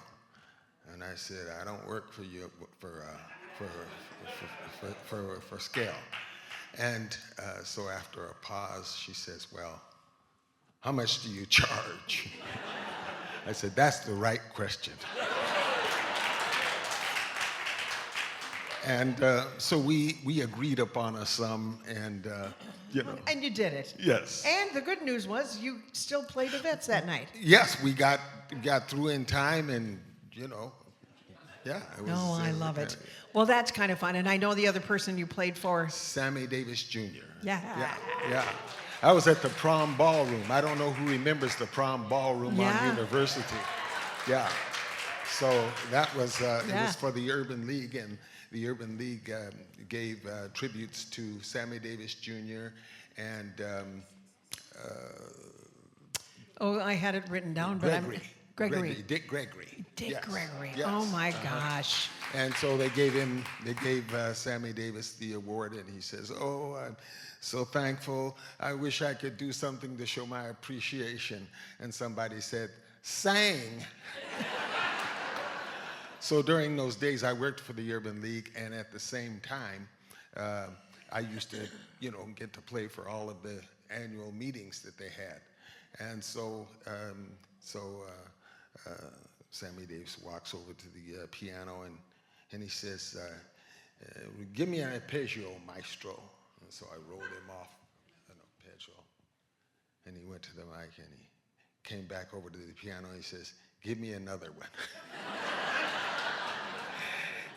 F: And I said, I don't work for you for scale. And so after a pause, she says, well, how much do you charge? I said, that's the right question. And so we agreed upon a sum, and
B: And you did it.
F: Yes.
B: And the good news was you still played Yvette's that night.
F: Yes, we got through in time, and yeah. It was,
B: No, I love it. Well, that's kind of fun. And I know the other person you played for.
F: Sammy Davis Jr.
B: Yeah.
F: Yeah. I was at the prom ballroom. I don't know who remembers the prom ballroom
B: Yeah.
F: on University. Yeah. So that was it
B: Yeah.
F: was for the Urban League, and the Urban League gave tributes to Sammy Davis Jr. and
B: Oh, I had it written down, but Gregory.
F: Dick Gregory.
B: Dick
F: Yes.
B: Gregory.
F: Yes.
B: Oh my gosh.
F: And so they gave Sammy Davis the award, and he says, "Oh, I'm so thankful. I wish I could do something to show my appreciation." And somebody said, "Sang." So during those days, I worked for the Urban League, and at the same time, I used to, get to play for all of the annual meetings that they had. And so, Sammy Davis walks over to the piano and he says, give me an arpeggio, maestro. And so I rolled him off an arpeggio. And he went to the mic and he came back over to the piano and he says, give me another one.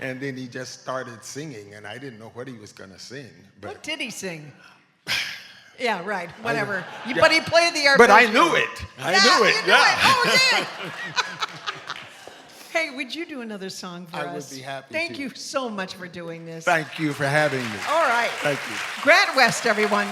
F: And then he just started singing, and I didn't know what he was going to sing. But
B: What did he sing? Yeah, right. Whatever. But he played the arpeggio.
F: But I knew it. I knew it.
B: You knew it. Oh, yeah. Hey, would you do another song for
F: I would
B: us?
F: be happy
B: Thank
F: to.
B: you so much for doing this.
F: Thank you for having me.
B: All right.
F: Thank you.
B: Grant West, everyone.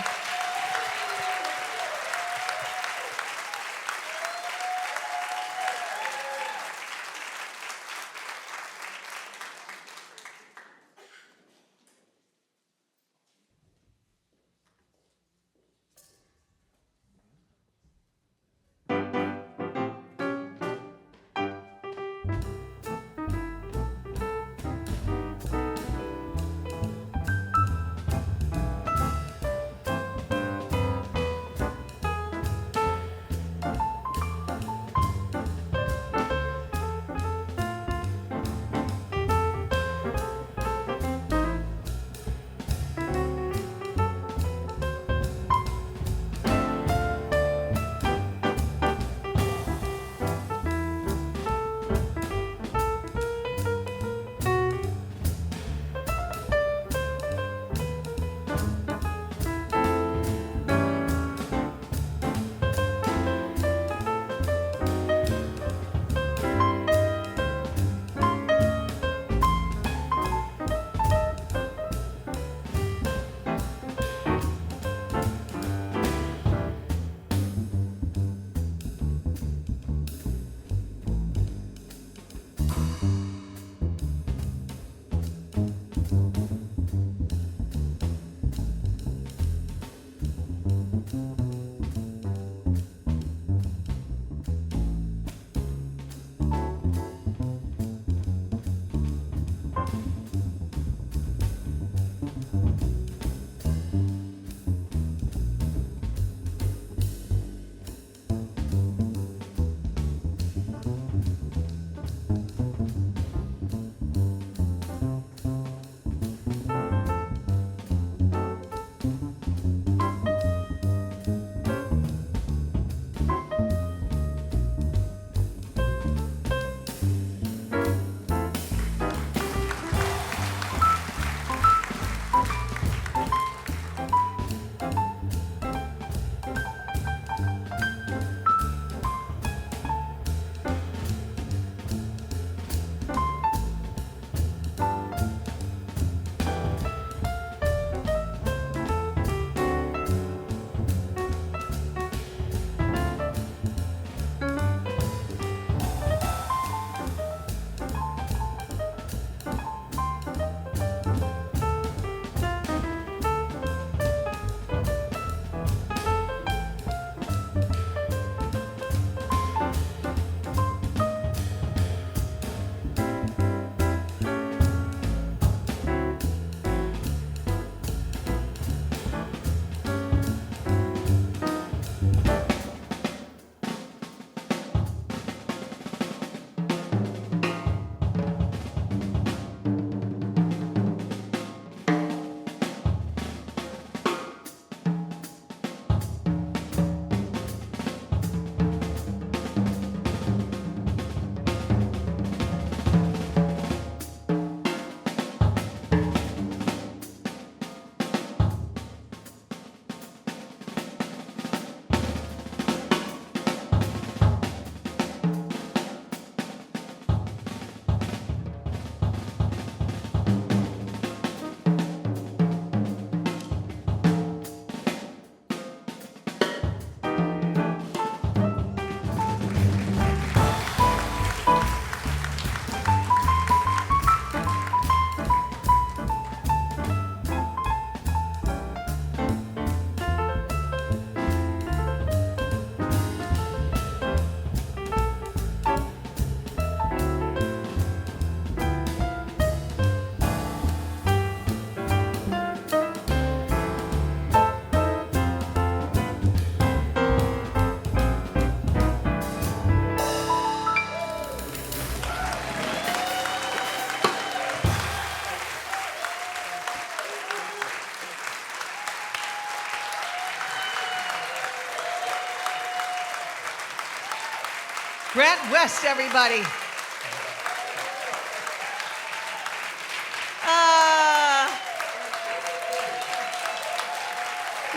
B: Grant West, everybody.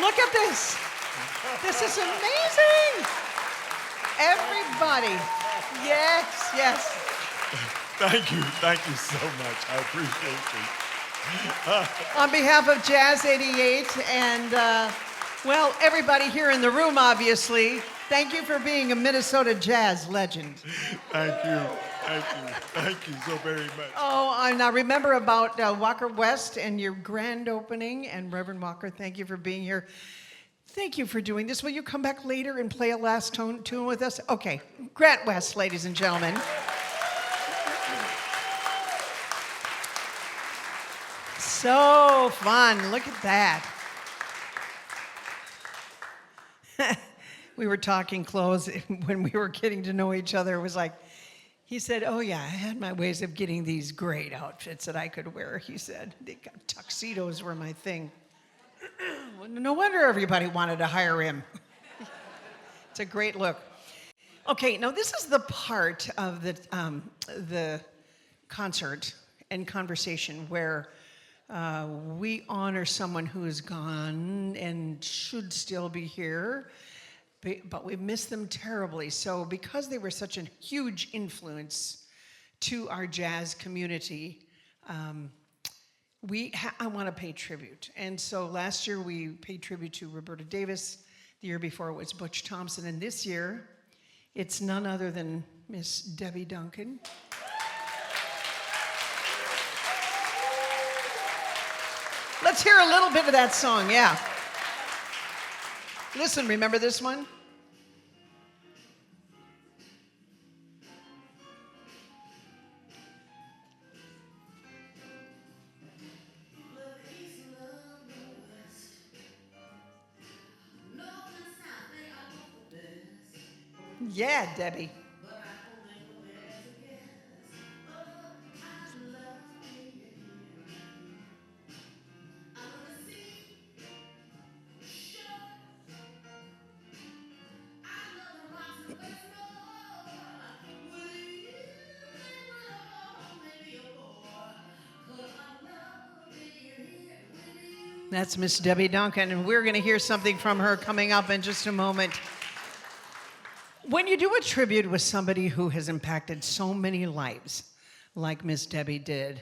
B: Look at this. This is amazing. Everybody. Yes, yes.
A: Thank you so much. I appreciate it.
B: On behalf of Jazz 88 and, well, everybody here in the room, obviously, thank you for being a Minnesota jazz legend.
A: Thank you so very much.
B: Oh, and now remember about Walker West and your grand opening, and Reverend Walker, thank you for being here. Thank you for doing this. Will you come back later and play a last tune with us? Okay, Grant West, ladies and gentlemen. So fun, look at that. We were talking clothes when we were getting to know each other. It was like, he said, oh yeah, I had my ways of getting these great outfits that I could wear, he said. Tuxedos were my thing. No wonder everybody wanted to hire him. It's a great look. Okay, now this is the part of the concert and conversation where we honor someone who is gone and should still be here, but we miss them terribly. So because they were such a huge influence to our jazz community, I want to pay tribute. And so last year we paid tribute to Roberta Davis. The year before it was Butch Thompson. And this year, it's none other than Miss Debbie Duncan. Let's hear a little bit of that song, yeah. Listen, remember this one? Yeah, Debbie. That's Miss Debbie Duncan, and we're going to hear something from her coming up in just a moment. When you do a tribute with somebody who has impacted so many lives, like Miss Debbie did,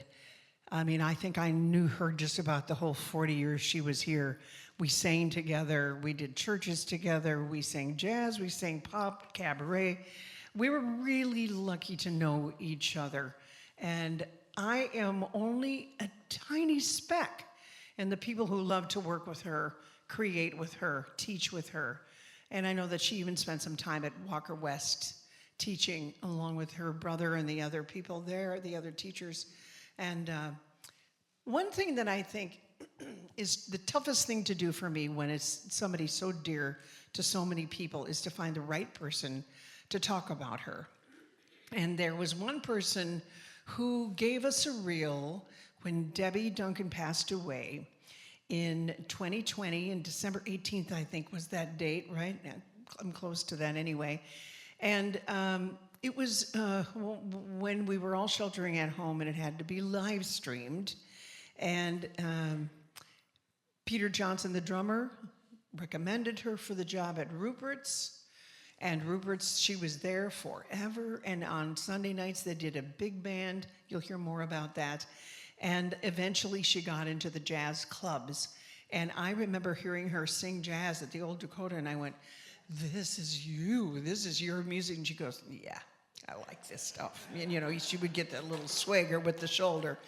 B: I mean, I think I knew her just about the whole 40 years she was here. We sang together, we did churches together, we sang jazz, we sang pop, cabaret. We were really lucky to know each other. And I am only a tiny speck in the people who love to work with her, create with her, teach with her. And I know that she even spent some time at Walker West teaching along with her brother and the other people there, the other teachers. And one thing that I think is the toughest thing to do for me when it's somebody so dear to so many people is to find the right person to talk about her. And there was one person who gave us a reel when Debbie Duncan passed away in 2020, and December 18th, I think, was that date, right? I'm close to that anyway. And it was when we were all sheltering at home and it had to be live streamed. And Peter Johnson, the drummer, recommended her for the job at Rupert's. And Rupert's, she was there forever. And on Sunday nights, they did a big band. You'll hear more about that. And eventually she got into the jazz clubs. And I remember hearing her sing jazz at the Old Dakota, and I went, this is you, this is your music. And she goes, yeah, I like this stuff. And you know, she would get that little swagger with the shoulder.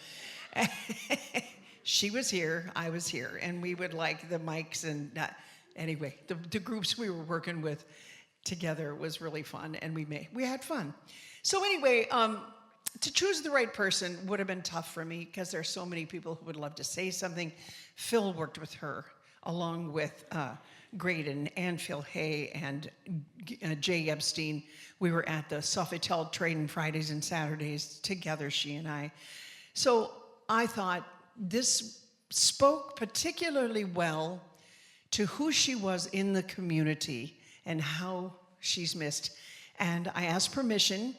B: She was here, I was here, and we would like the mics and anyway, the groups we were working with together was really fun, and we had fun. So anyway, to choose the right person would have been tough for me because there are so many people who would love to say something. Phil worked with her along with Graydon and Phil Hay and Jay Epstein. We were at the Sofitel Trading Fridays and Saturdays together, she and I. So I thought this spoke particularly well to who she was in the community and how she's missed. And I asked permission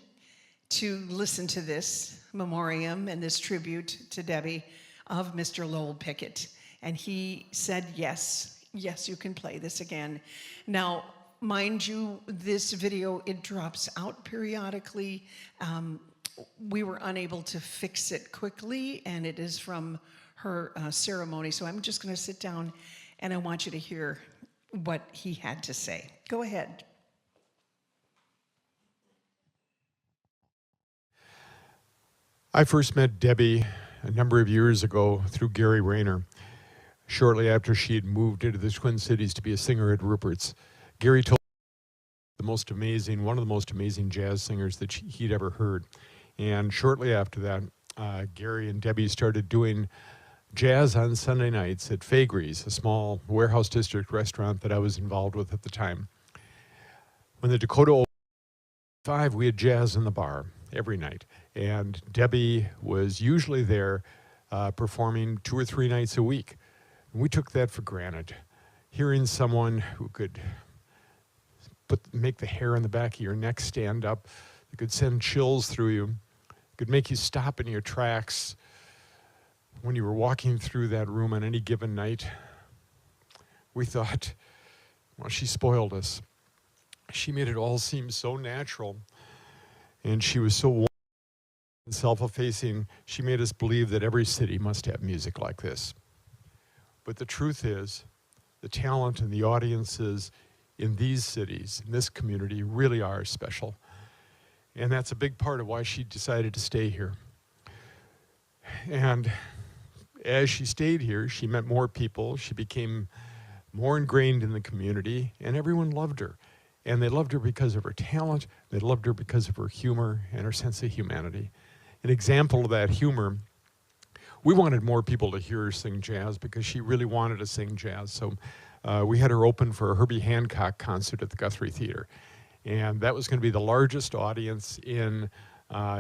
B: to listen to this memoriam and this tribute to Debbie of Mr. Lowell Pickett. And he said, yes, yes, you can play this again. Now, mind you, this video, it drops out periodically. We were unable to fix it quickly, and it is from her ceremony. So I'm just going to sit down, and I want you to hear what he had to say. Go ahead.
G: I first met Debbie a number of years ago through Gary Rayner, shortly after she had moved into the Twin Cities to be a singer at Rupert's. Gary told me one of the most amazing jazz singers that he'd ever heard. And shortly after that, Gary and Debbie started doing jazz on Sunday nights at Fagry's, a small warehouse district restaurant that I was involved with at the time. When the Dakota opened in 1985, we had jazz in the bar every night. And Debbie was usually there performing 2 or 3 nights a week. And we took that for granted. Hearing someone who could make the hair on the back of your neck stand up, that could send chills through you, could make you stop in your tracks when you were walking through that room on any given night. We thought, well, she spoiled us. She made it all seem so natural. And she was so warm and self-effacing, she made us believe that every city must have music like this. But the truth is, the talent and the audiences in these cities, in this community, really are special. And that's a big part of why she decided to stay here. And as she stayed here, she met more people, she became more ingrained in the community, and everyone loved her. And they loved her because of her talent, they loved her because of her humor and her sense of humanity. An example of that humor, we wanted more people to hear her sing jazz because she really wanted to sing jazz. So we had her open for a Herbie Hancock concert at the Guthrie Theater. And that was going to be the largest audience in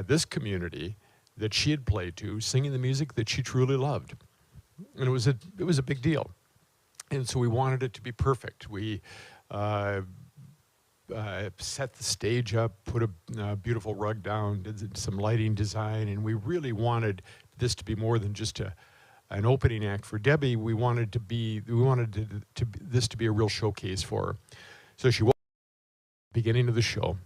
G: this community that she had played to, singing the music that she truly loved. And it was a big deal. And so we wanted it to be perfect. We set the stage up, put a beautiful rug down, did some lighting design, and we really wanted this to be more than just an opening act for Debbie. We wanted this to be a real showcase for her. So she walked at the beginning of the show,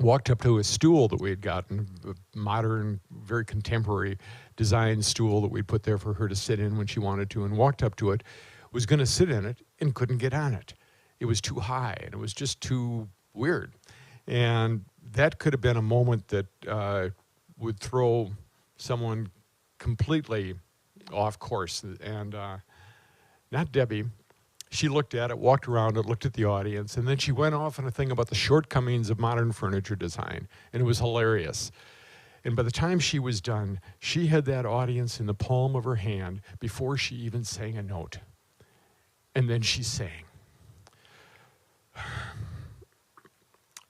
G: walked up to a stool that we had gotten, a modern, very contemporary design stool that we put there for her to sit in when she wanted to, and walked up to it, was going to sit in it, and couldn't get on it. It was too high, and it was just too weird. And that could have been a moment that would throw someone completely off course. And not Debbie. She looked at it, walked around it, looked at the audience, and then she went off on a thing about the shortcomings of modern furniture design, and it was hilarious. And by the time she was done, she had that audience in the palm of her hand before she even sang a note. And then she sang.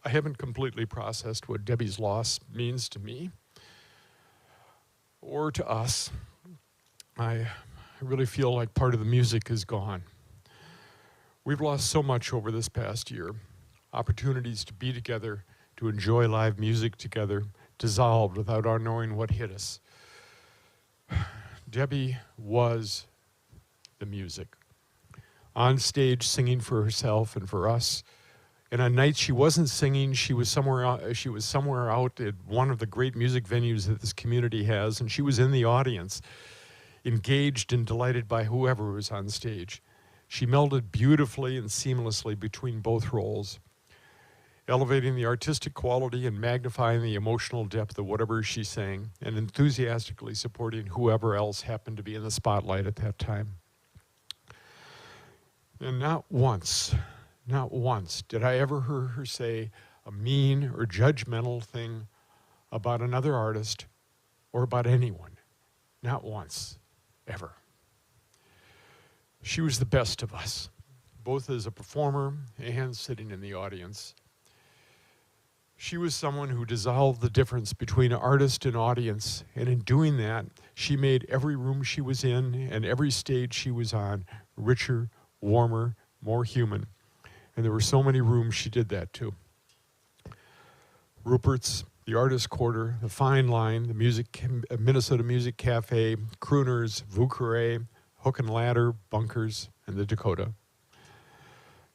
G: I haven't completely processed what Debbie's loss means to me or to us. I really feel like part of the music is gone. We've lost so much over this past year. Opportunities to be together, to enjoy live music together, dissolved without our knowing what hit us. Debbie was the music. On stage singing for herself and for us. And on nights she wasn't singing, she was somewhere out at one of the great music venues that this community has, and she was in the audience, engaged and delighted by whoever was on stage. She melded beautifully and seamlessly between both roles, elevating the artistic quality and magnifying the emotional depth of whatever she sang, and enthusiastically supporting whoever else happened to be in the spotlight at that time. And not once did I ever hear her say a mean or judgmental thing about another artist or about anyone. Not once, ever. She was the best of us, both as a performer and sitting in the audience. She was someone who dissolved the difference between artist and audience, and in doing that, she made every room she was in and every stage she was on richer, warmer, more human. And there were so many rooms she did that to. Rupert's, the Artist Quarter, the Fine Line, the Minnesota Music Cafe, Crooners, Vucare, Hook and Ladder, Bunkers, and the Dakota.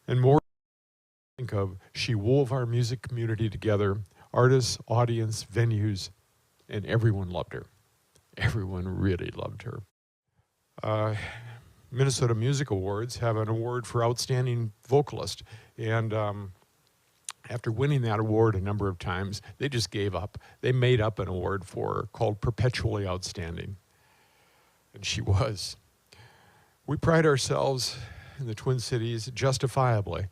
G: And more to think of, she wove our music community together, artists, audience, venues, and everyone loved her. Everyone really loved her. Minnesota Music Awards have an award for Outstanding Vocalist, and after winning that award a number of times, they just gave up. They made up an award for her called Perpetually Outstanding, and she was. We pride ourselves in the Twin Cities, justifiably,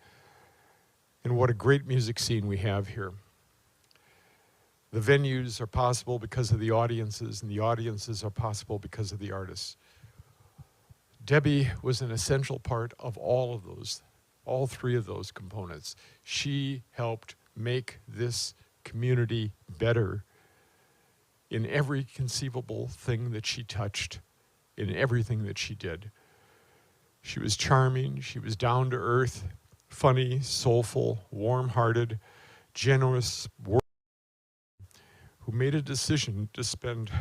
G: in what a great music scene we have here. The venues are possible because of the audiences, and the audiences are possible because of the artists. Debbie was an essential part of all of those, all three of those components. She helped make this community better in every conceivable thing that she touched, in everything that she did. She was charming, she was down to earth, funny, soulful, warm-hearted, generous, who made a decision to spend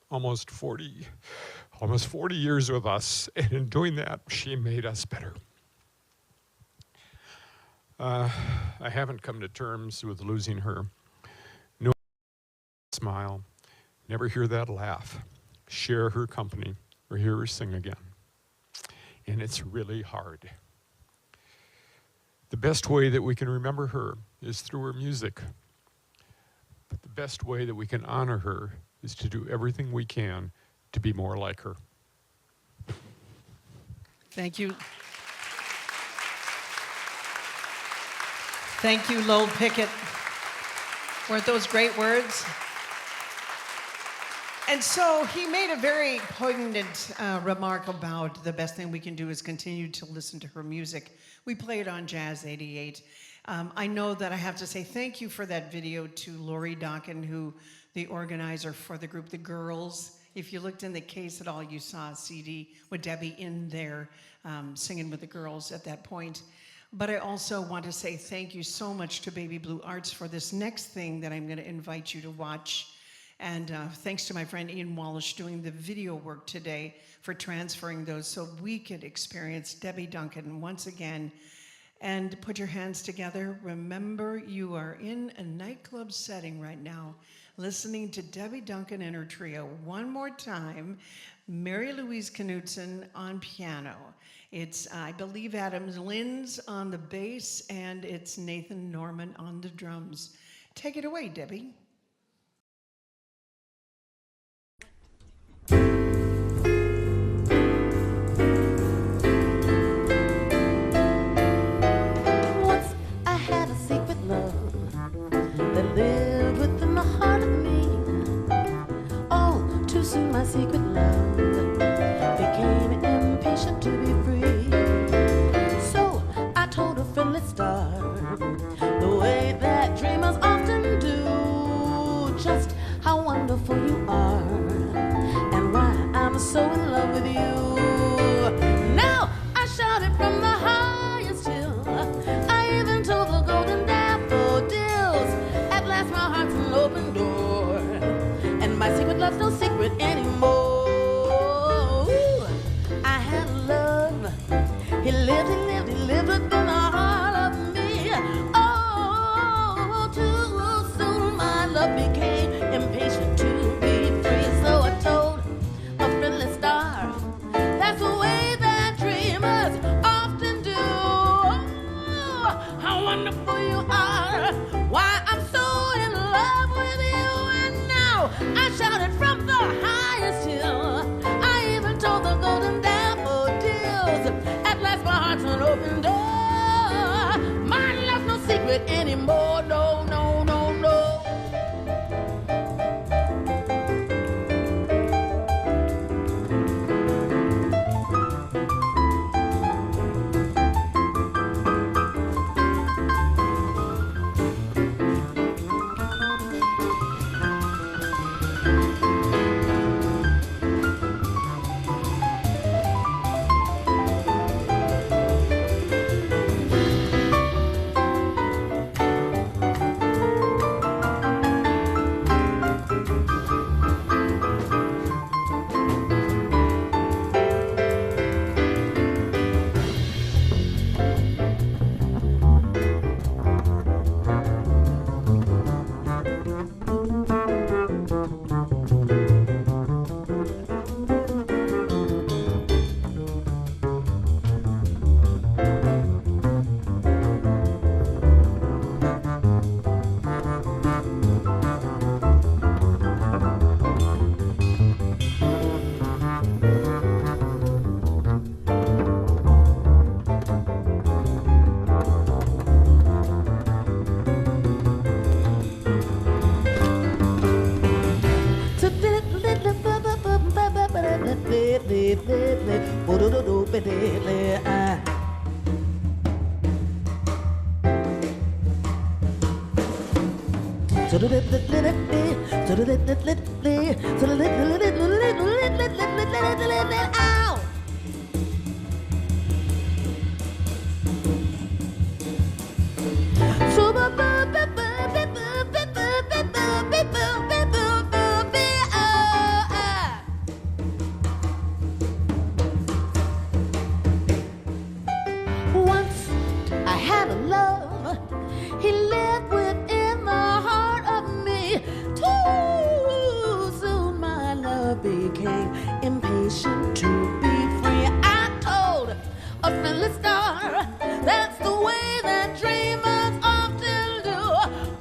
G: almost 40 years with us, and in doing that, she made us better. I haven't come to terms with losing her. No smile, never hear that laugh, share her company, or hear her sing again. And it's really hard. The best way that we can remember her is through her music. But the best way that we can honor her is to do everything we can to be more like her.
B: Thank you. Thank you, Lowell Pickett. Weren't those great words? And so he made a very poignant remark about the best thing we can do is continue to listen to her music. We played on Jazz 88. I know that I have to say thank you for that video to Lori Duncan, who the organizer for the group The Girls. If you looked in the case at all, you saw a CD with Debbie in there singing with the girls at that point. But I also want to say thank you so much to Baby Blue Arts for this next thing that I'm going to invite you to watch. And thanks to my friend Ian Walsh doing the video work today for transferring those so we could experience Debbie Duncan once again. And put your hands together. Remember, you are in a nightclub setting right now, listening to Debbie Duncan and her trio. One more time, Mary Louise Knudsen on piano. It's, I believe, Adam Linz on the bass, and it's Nathan Norman on the drums. Take it away, Debbie.
H: My secret love became impatient to be free. So I told a friend, let's start the way that dreamers often do. Just how wonderful you are and why I'm so in love with you. Now I shouted from the highest hill. I even told the golden daffodils. At last my heart's an open door, and my secret love's no secret anymore. I had a love. He lived within the heart of me. Oh, too soon my love became impatient to be free. So I told a friendly star, that's the way that dreamers often do. Oh, how wonderful you are, why I'm so in love with you. And now I shouted from the highest hill. I even told the golden daffodils. At last my heart's an open door. My love's no secret anymore. No, no, no, no. Ow! Once I had a love, he lived within the heart of me. Too soon my love became impatient to be free. I told a friendly star that's the way that dreamers often do.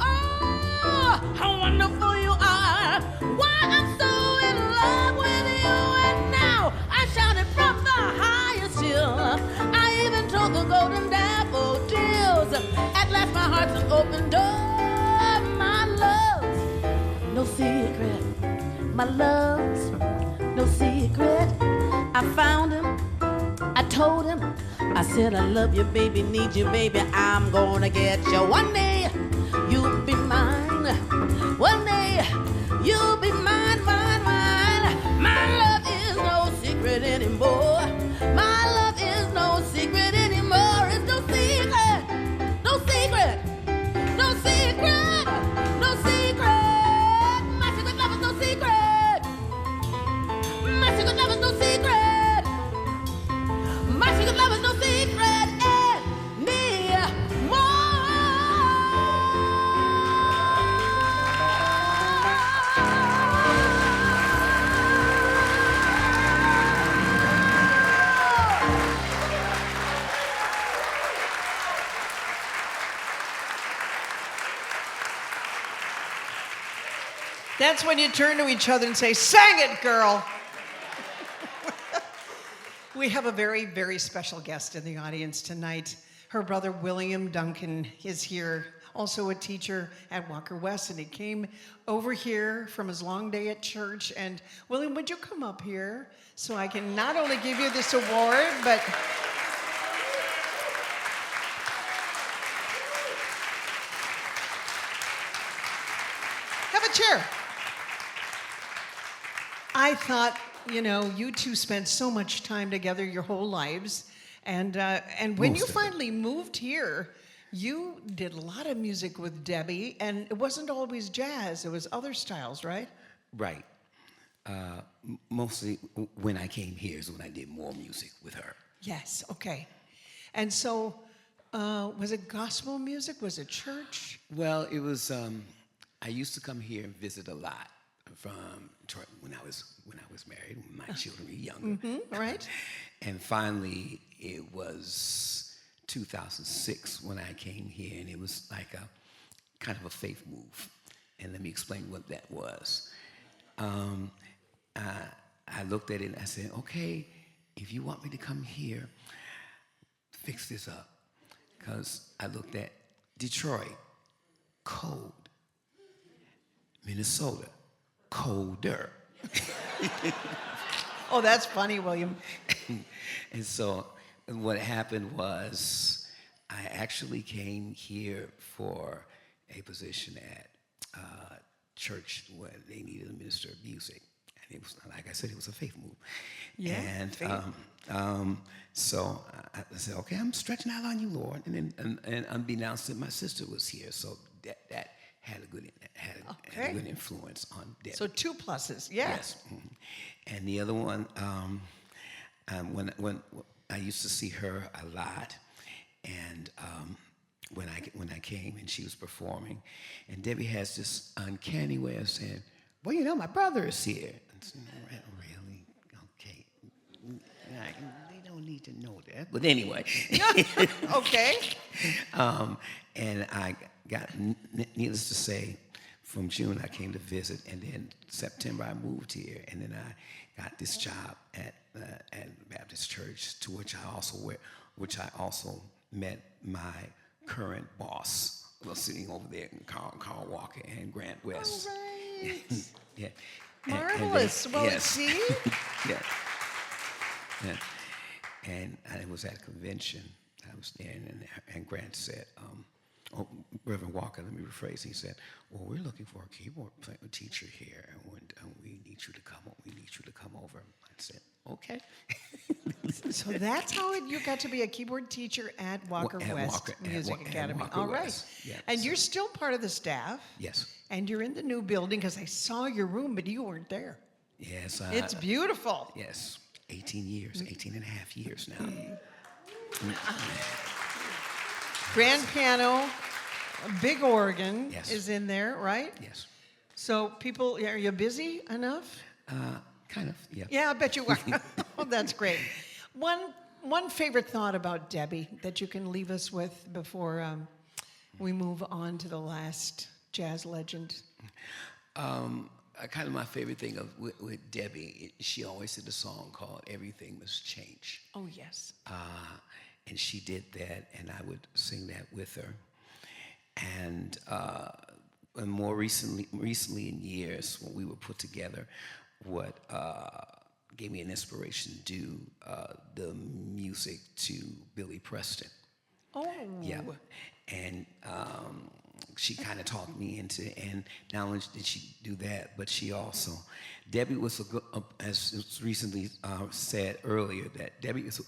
H: Oh, how wonderful you are! Why I'm so in love with you, and now I shouted from the highest hill. I even told the golden daffodils. At last my heart's an open door. My love's no secret. My love's no secret. I found him. I told him. I said I love you, baby, need you, baby. I'm gonna get you. One day you'll be mine. One day you'll be mine, mine, mine. My love is no secret anymore. My love is no secret anymore. It's no secret. No secret. No secret. No secret. My secret love is no secret. My secret love is no secret. My secret love is no secret anymore.
B: That's when you turn to each other and say, "Sang it, girl." We have a very, very special guest in the audience tonight. Her brother, William Duncan, is here, also a teacher at Walker West, and he came over here from his long day at church. And William, would you come up here so I can not only give you this award, but have a chair. I thought, you know, you two spent so much time together your whole lives, and when you finally moved here, you did a lot of music with Debbie, and it wasn't always jazz; it was other styles, right?
I: Right. Mostly when I came here is when I did more music with her.
B: Yes. Okay. And so, was it gospel music? Was it church?
I: Well, it was. I used to come here and visit a lot from when I was married, when my children were younger.
B: Right.
I: And finally, it was 2006 when I came here, and it was like a kind of a faith move. And let me explain what that was. I looked at it and I said, okay, if you want me to come here, fix this up. Because I looked at Detroit, cold. Minnesota, colder.
B: Oh, that's funny, William.
I: And so what happened was I actually came here for a position at church where they needed a minister of music. And it was, like I said, it was a faith move.
B: Yeah,
I: And
B: faith.
I: so I said, okay, I'm stretching out on you, Lord. And then and unbeknownst that my sister was here, so that had a good influence on Debbie.
B: So 2 pluses, yeah.
I: Yes. And the other one, when I used to see her a lot, and when I came and she was performing, and Debbie has this uncanny way of saying, "Well, you know, my brother is here." And so, really? Okay. They don't need to know that. But anyway.
B: Okay.
I: And I got, needless to say, from June I came to visit, and then September I moved here, and then I got this job at Baptist Church, to which I also met my current boss, sitting over there, Carl Walker and Grant West.
B: All right.
I: Yeah.
B: Marvelous. Well,
I: yes.
B: see?
I: Yeah. And I was at a convention. I was there, and Grant said, Reverend Walker, let me rephrase. He said, "Well, we're looking for a keyboard teacher here, and we need you to come. We need you to come over." I said, "Okay."
B: So that's how you got to be a keyboard teacher at Walker West Music Academy.
I: Walker
B: All right.
I: West, yeah,
B: And
I: so-
B: you're still part of the staff.
I: Yes.
B: And you're in the new building because I saw your room, but you weren't there.
I: Yes.
B: It's beautiful.
I: Yes. 18 years, 18 and a half years now.
B: Grand piano, a big organ
I: Yes.
B: is in there, right?
I: Yes.
B: So people, are you busy enough?
I: Kind of, yeah.
B: Yeah, I bet you are. Oh, that's great. One favorite thought about Debbie that you can leave us with before we move on to the last jazz legend.
I: Kind of my favorite thing with Debbie, she always did a song called "Everything Must Change."
B: Oh, yes.
I: And she did that, and I would sing that with her. And more recently in years, when we were put together, what gave me an inspiration to do the music to Billy Preston.
B: Oh.
I: Yeah, and she kind of talked me into it. And not only did she do that, but she also, Debbie was as was recently said earlier, that Debbie was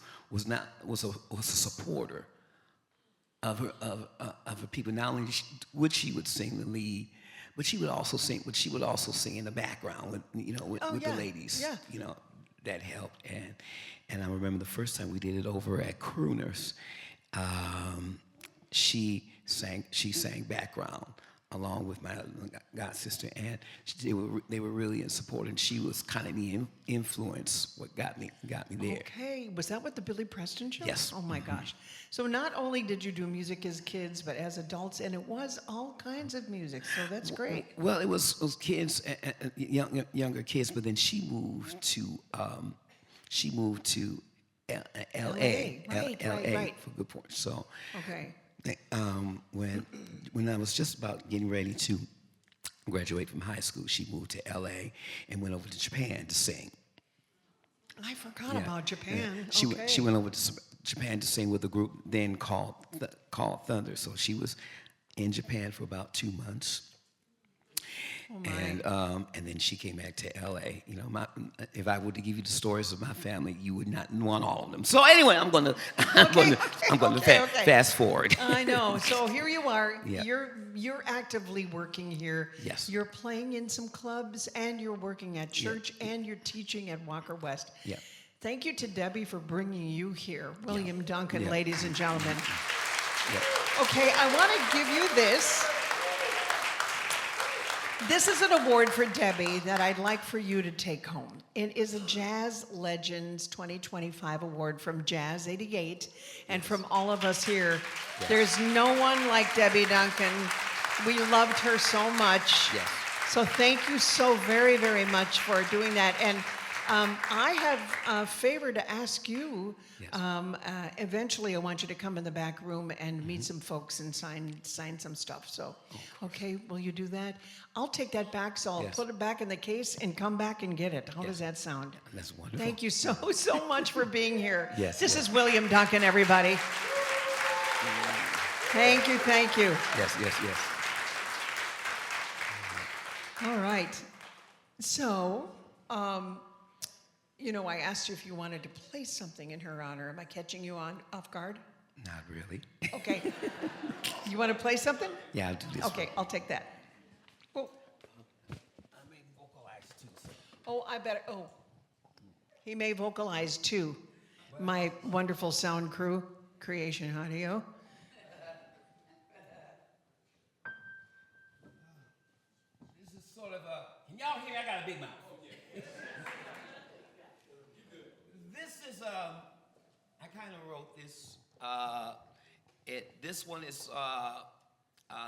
I: a supporter of her people. Not only would she sing the lead, but she would also sing. But she would also sing in the background with the ladies.
B: Yeah.
I: You know, that helped. And I remember the first time we did it over at Crooners. She sang background along with my god sister, and they were really in support, and she was kind of the influence what got me there.
B: Okay, was that what the Billy Preston show?
I: Yes.
B: Oh my gosh! So not only did you do music as kids, but as adults, and it was all kinds of music. So that's great.
I: Well, it was kids, younger kids, but then she moved to L.A.
B: Right.
I: For good point. So.
B: Okay.
I: When I was just about getting ready to graduate from high school, she moved to L.A. and went over to Japan to sing.
B: I forgot about Japan.
I: She
B: Okay.
I: she went over to Japan to sing with a group then called Thunder. So she was in Japan for about 2 months.
B: Oh my.
I: And then she came back to L.A. You know, if I were to give you the stories of my family, you would not want all of them. So anyway, I'm going to fast forward.
B: I know. So here you are.
I: Yeah.
B: You're actively working here.
I: Yes.
B: You're playing in some clubs, and you're working at church, and you're teaching at Walker West.
I: Yeah.
B: Thank you to Debbie for bringing you here, William Duncan,
I: Yeah.
B: ladies and gentlemen.
I: Yeah.
B: Okay, I want to give you this. This is an award for Debbie that I'd like for you to take home. It is a Jazz Legends 2025 award from Jazz 88 and from all of us here.
I: Yes.
B: There's no one like Debbie Duncan. We loved her so much.
I: Yes.
B: So thank you so very, very much for doing that. And I have a favor to ask you.
I: Yes.
B: Eventually, I want you to come in the back room and meet some folks and sign some stuff. So, okay, will you do that? I'll take that back, so I'll
I: Yes.
B: put it back in the case and come back and get it. How does that sound?
I: That's wonderful.
B: Thank you so much for being here.
I: Yes,
B: This
I: yes.
B: is William Duncan, everybody. Thank you, thank you.
I: Yes.
B: All right. So, I asked you if you wanted to play something in her honor. Am I catching you off guard?
I: Not really.
B: Okay. You want to play something?
I: Yeah, I'll do this.
B: Okay, I'll take that. Oh. Oh, I better. Oh, he may vocalize too. My wonderful sound crew, Creation Audio.
J: This is sort of a. Can y'all hear? I got a big mouth. This is I kind of wrote this. This one is a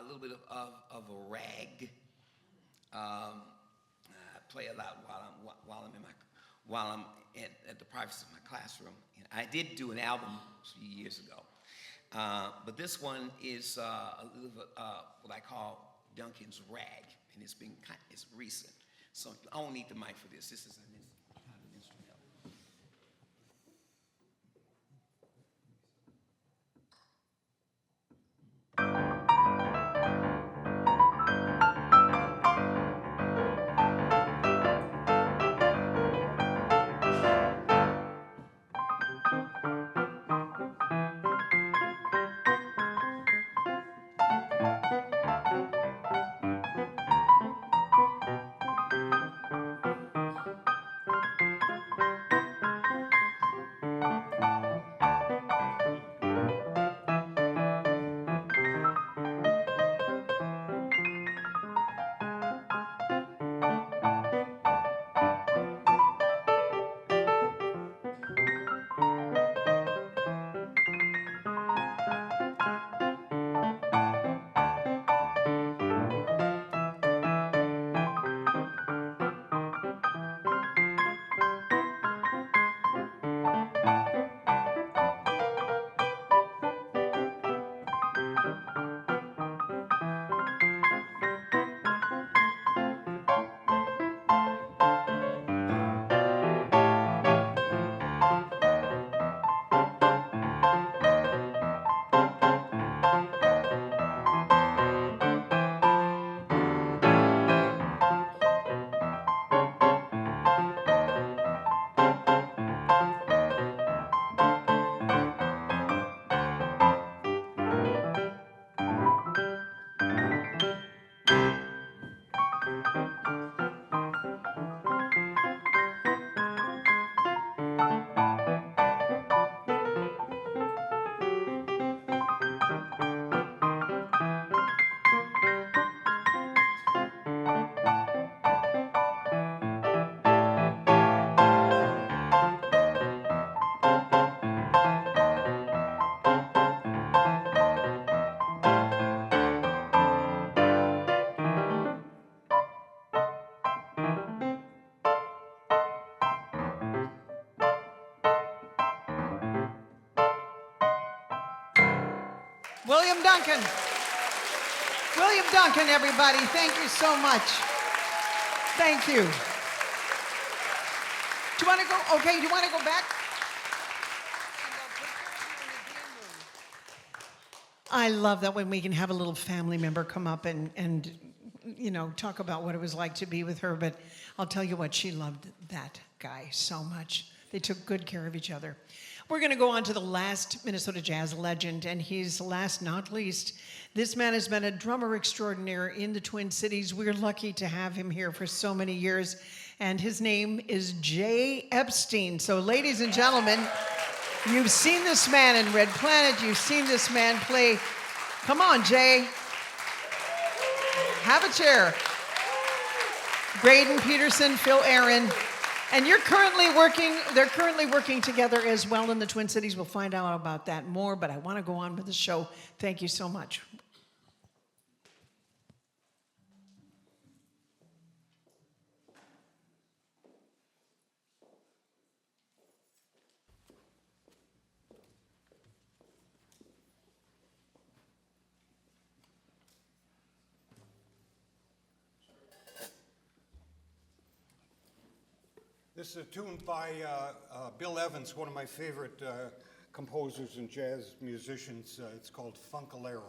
J: little bit of a rag. I play a lot while I'm at the privacy of my classroom. And I did do an album a few years ago, but this one is a little bit what I call Duncan's rag, and it's recent. So I don't need the mic for this. This is an instrumental.
B: William Duncan. William Duncan, everybody. Thank you so much. Thank you. Do you want to go? Okay, do you want to go back? I love that when we can have a little family member come up and you know, talk about what it was like to be with her. But I'll tell you what, she loved that guy so much. They took good care of each other. We're going to go on to the last Minnesota jazz legend, and he's last not least. This man has been a drummer extraordinaire in the Twin Cities. We're lucky to have him here for so many years, and his name is Jay Epstein. So ladies and gentlemen, you've seen this man in Red Planet. You've seen this man play. Come on, Jay. Have a chair. Braden, Peterson, Phil Aaron. And they're currently working together as well in the Twin Cities. We'll find out about that more, but I want to go on with the show. Thank you so much.
K: This is a tune by Bill Evans, one of my favorite composers and jazz musicians. It's called Funkalero.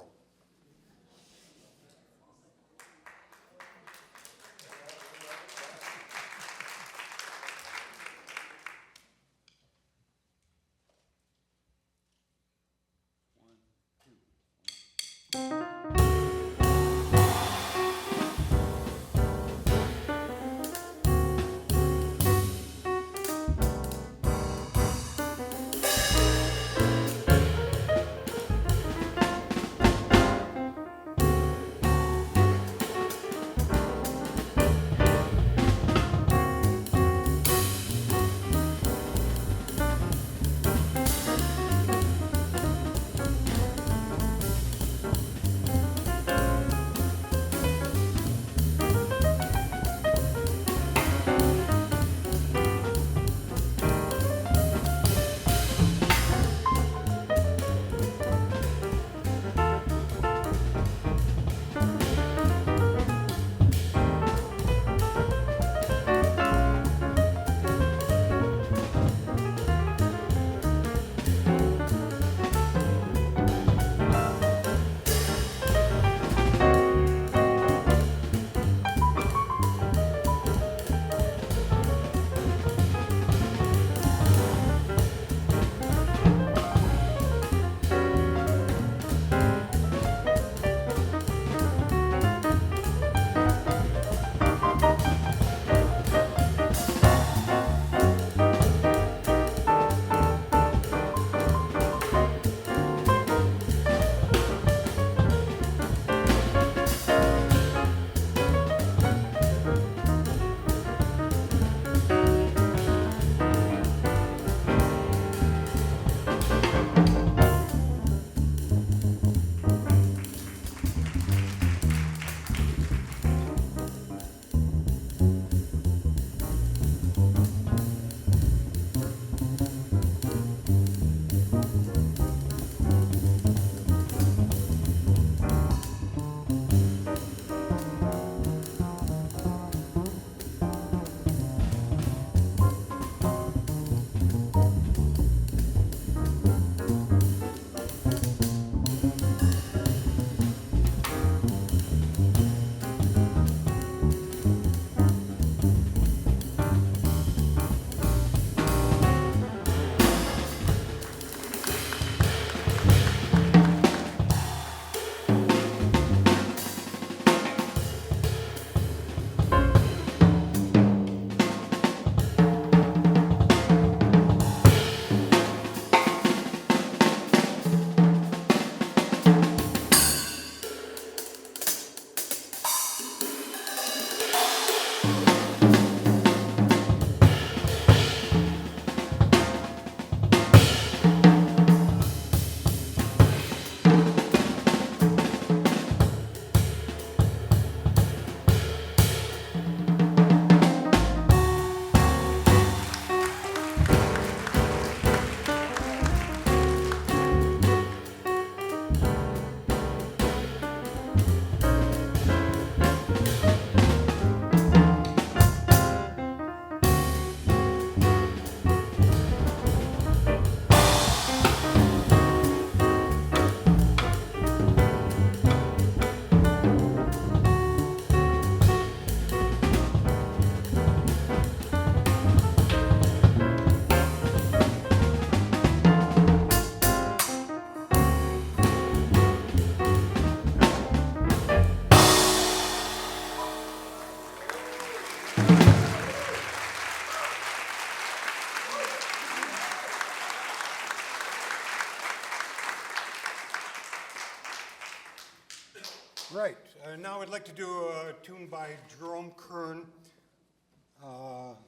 K: Right. Now I'd like to do a tune by Jerome Kern.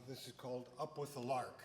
K: This is called Up with the Lark.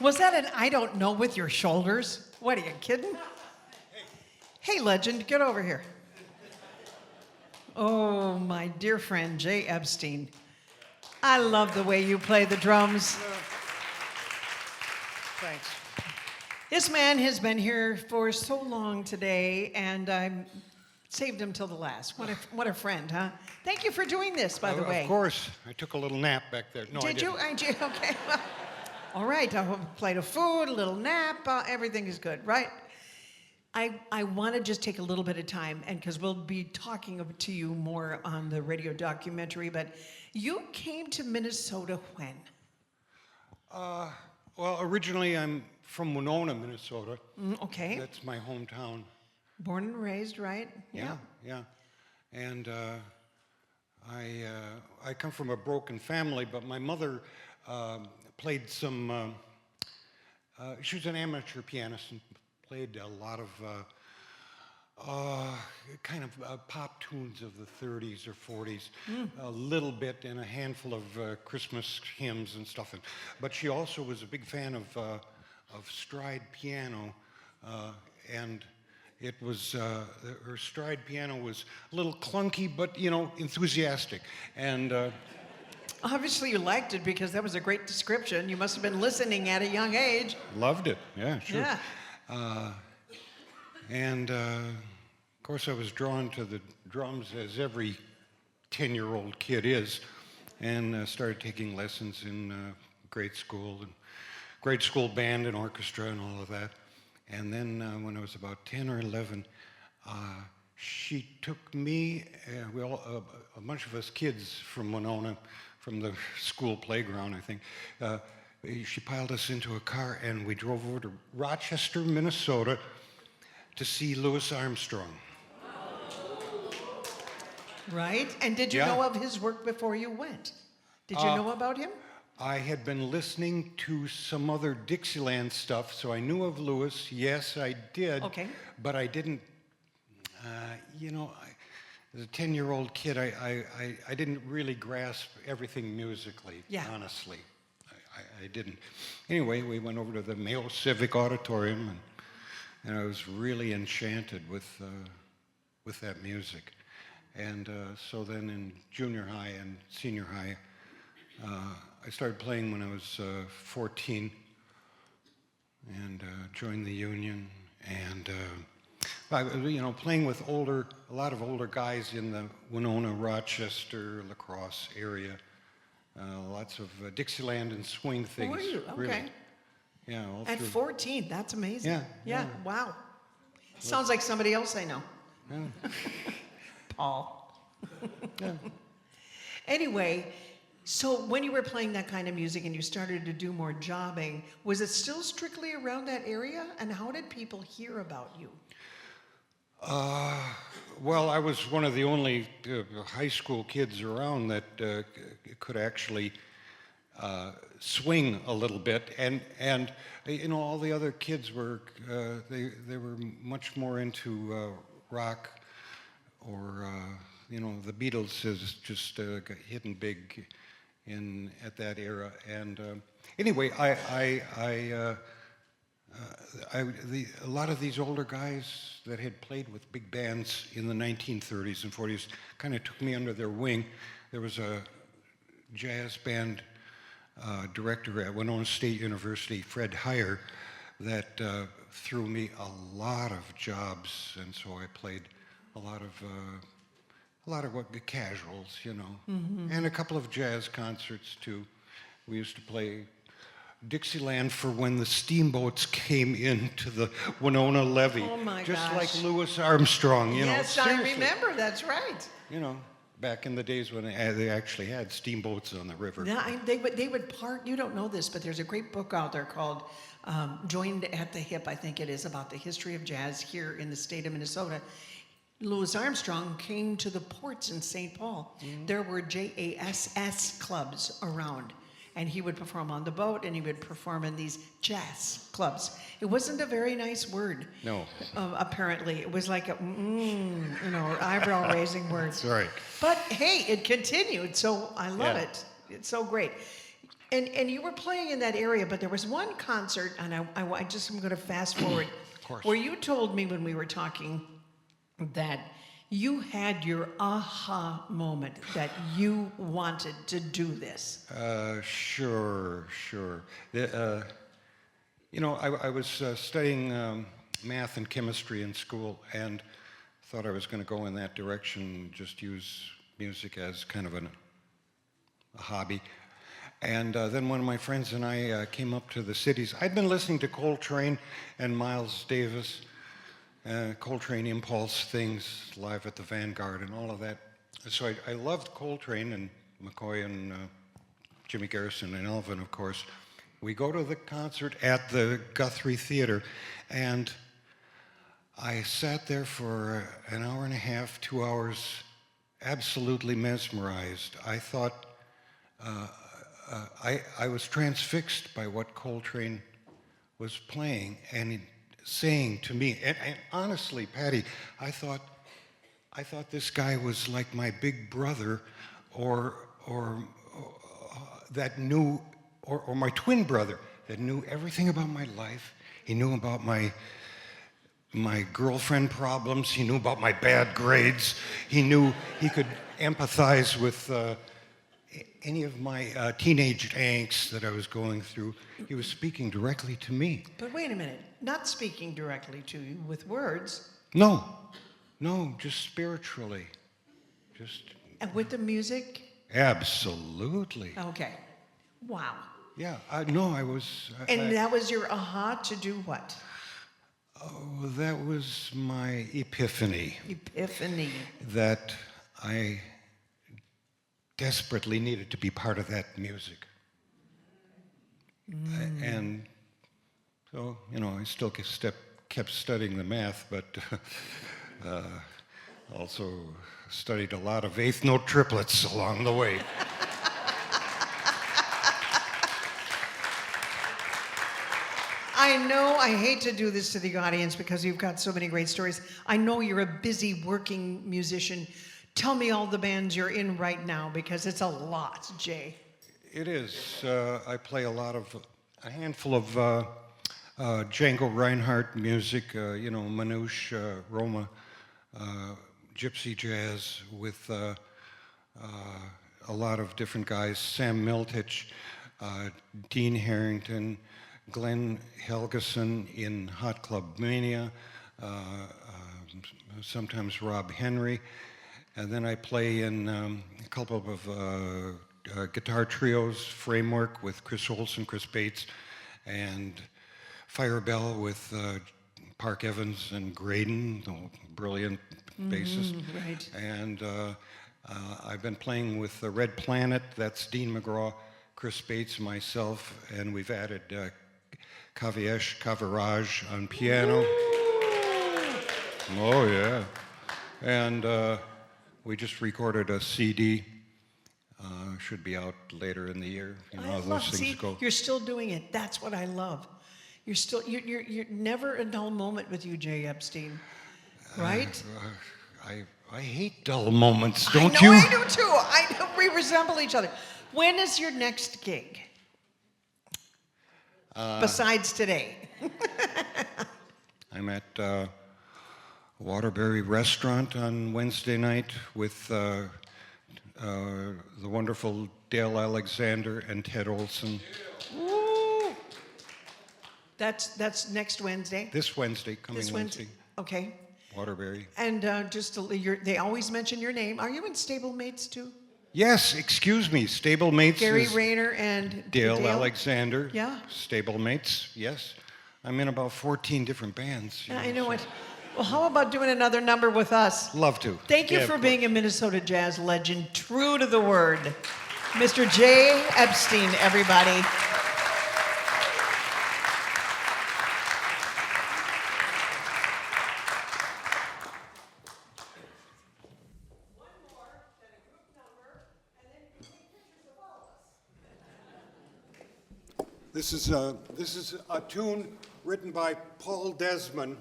B: Was that an I don't know with your shoulders? What, are you kidding? Hey, legend, get over here. Oh, my dear friend, Jay Epstein. I love the way you play the drums.
K: Thanks.
B: This man has been here for so long today, and I saved him till the last. What a friend, huh? Thank you for doing this, by the way.
K: Of course. I took a little nap back there. No,
B: Did
K: I didn't.
B: you? Okay. Well, all right. A plate of food, a little nap. Everything is good, right? I want to just take a little bit of time, and because we'll be talking to you more on the radio documentary, but you came to Minnesota when?
K: Well, originally I'm from Winona, Minnesota.
B: Okay.
K: That's my hometown.
B: Born and raised, right?
K: Yeah. And I come from a broken family, but my mother played some. She was an amateur pianist and played a lot of kind of pop tunes of the 30s or 40s, a little bit, and a handful of Christmas hymns and stuff. But she also was a big fan of stride piano, and it was her stride piano was a little clunky, but enthusiastic. And
B: Obviously, you liked it because that was a great description. You must have been listening at a young age.
K: loved it. Yeah, sure.
B: Yeah.
K: And of course, I was drawn to the drums as every 10-year-old kid is, and started taking lessons in grade school band and orchestra and all of that. And then when I was about 10 or 11, she took me, a bunch of us kids from Winona, from the school playground, I think. She piled us into a car and we drove over to Rochester, Minnesota to see Louis Armstrong.
B: Right? And did you
K: Yeah.
B: know of his work before you went? Did you know about him?
K: I had been listening to some other Dixieland stuff, so I knew of Louis. Yes, I did.
B: Okay.
K: But I didn't, as a 10-year-old kid, I didn't really grasp everything musically,
B: Yeah.
K: honestly. I didn't. Anyway, we went over to the Mayo Civic Auditorium, and I was really enchanted with that music. And so then in junior high and senior high, I started playing when I was 14 and joined the union. And playing with a lot of older guys in the Winona, Rochester, La Crosse area. Lots of Dixieland and swing things.
B: Were you?
K: Really.
B: Okay.
K: Yeah, all
B: At
K: through.
B: 14, that's amazing.
K: Yeah,
B: Yeah,
K: yeah.
B: wow. Sounds like somebody else I know.
K: Yeah.
B: Paul.
K: Yeah.
B: Anyway, so when you were playing that kind of music and you started to do more jobbing, was it still strictly around that area? And how did people hear about you?
K: Well, I was one of the only high school kids around that could actually swing a little bit, and all the other kids were they were much more into rock, or the Beatles has just got hitting big at that era. And anyway, a lot of these older guys that had played with big bands in the 1930s and 40s kind of took me under their wing. There was a jazz band director at Winona State University, Fred Heyer, that threw me a lot of jobs, and so I played a lot of what the casuals, and a couple of jazz concerts too. We used to play Dixieland for when the steamboats came into the Winona levee.
B: Oh my
K: just
B: gosh.
K: like Louis Armstrong,
B: Yes,
K: seriously.
B: I remember, that's right.
K: Back in the days when they actually had steamboats on the river.
B: Yeah, they would part, you don't know this, but there's a great book out there called Joined at the Hip, I think it is, about the history of jazz here in the state of Minnesota. Louis Armstrong came to the ports in St. Paul. There were JASS clubs around, and he would perform on the boat, and he would perform in these jazz clubs. It wasn't a very nice word.
K: No.
B: Apparently, it was like a eyebrow-raising word.
K: That's right.
B: But hey, it continued, so I love
K: Yeah.
B: it. It's so great. And you were playing in that area, but there was one concert, and I just am going to fast forward, where you told me when we were talking that you had your aha moment that you wanted to do this.
K: Sure. You know, I was studying math and chemistry in school and thought I was going to go in that direction, just use music as kind of a hobby. And then one of my friends and I came up to the cities. I'd been listening to Coltrane and Miles Davis, Coltrane Impulse things, Live at the Vanguard and all of that. So I loved Coltrane and McCoy and Jimmy Garrison and Elvin, of course. We go to the concert at the Guthrie Theater, and I sat there for an hour and a half, 2 hours, absolutely mesmerized. I thought, I was transfixed by what Coltrane was playing and saying to me. And honestly, Patty, I thought this guy was like my big brother, or that knew, or my twin brother that knew everything about my life. He knew about my girlfriend problems. He knew about my bad grades. He knew he could empathize with any of my teenage angst that I was going through. He was speaking directly to me.
B: But wait a minute, not speaking directly to you with words.
K: No, just spiritually.
B: And with the music?
K: Absolutely.
B: Okay. Wow.
K: Yeah, I was...
B: And that was your aha to do what?
K: Oh, that was my epiphany.
B: Epiphany.
K: That I desperately needed to be part of that music. And so, you know, I still kept studying the math, but also studied a lot of eighth note triplets along the way.
B: I know I hate to do this to the audience because you've got so many great stories. I know you're a busy working musician. Tell me all the bands you're in right now, because it's a lot, Jay.
K: It is. I play a handful of Django Reinhardt music, you know, Manouche, Roma, gypsy jazz with a lot of different guys, Sam Miltich, Dean Harrington, Glenn Helgeson in Hot Club Mania, sometimes Rob Henry. And then I play in a couple of guitar trios, Framework with Chris Olson, Chris Bates, and Firebell with Park Evans and Graydon, the brilliant bassist.
B: Right.
K: And I've been playing with the Red Planet, that's Dean McGraw, Chris Bates, myself, and we've added Kaviesh Kaviraj on piano. Oh, yeah. And we just recorded a CD. Should be out later in the year. You know how those things go.
B: You're still doing it. That's what I love. You're never a dull moment with you, Jay Epstein, right?
K: I hate dull moments, don't you?
B: I do too. We resemble each other. When is your next gig? Besides today.
K: I'm at Waterbury Restaurant on Wednesday night with the wonderful Dale Alexander and Ted Olson.
B: Woo! That's next Wednesday?
K: This Wednesday, coming Wednesday.
B: Okay.
K: Waterbury.
B: And they always mention your name. Are you in Stablemates too?
K: Yes, excuse me, Stablemates.
B: Gary
K: is
B: Rayner and
K: Dale Alexander.
B: Yeah.
K: Stablemates, yes. I'm in about 14 different bands.
B: I know it. Well, how about doing another number with us?
K: Love to.
B: Thank you for being a Minnesota jazz legend, true to the word. Mr. Jay Epstein, everybody.
K: This is a tune written by Paul Desmond,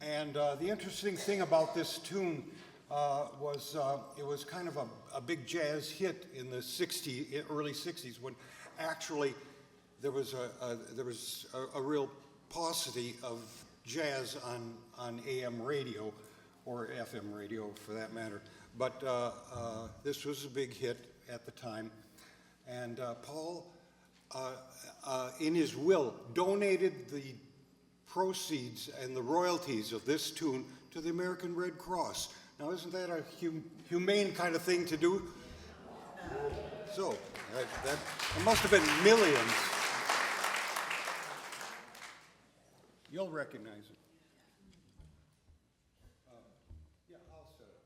K: and the interesting thing about this tune was it was kind of a big jazz hit in the early 60s when Actually, there was a real paucity of jazz on AM radio, or FM radio for that matter. But this was a big hit at the time. And Paul, in his will, donated the proceeds and the royalties of this tune to the American Red Cross. Now, isn't that a humane kind of thing to do? So, that must have been millions. You'll recognize it. Yeah, I'll set it.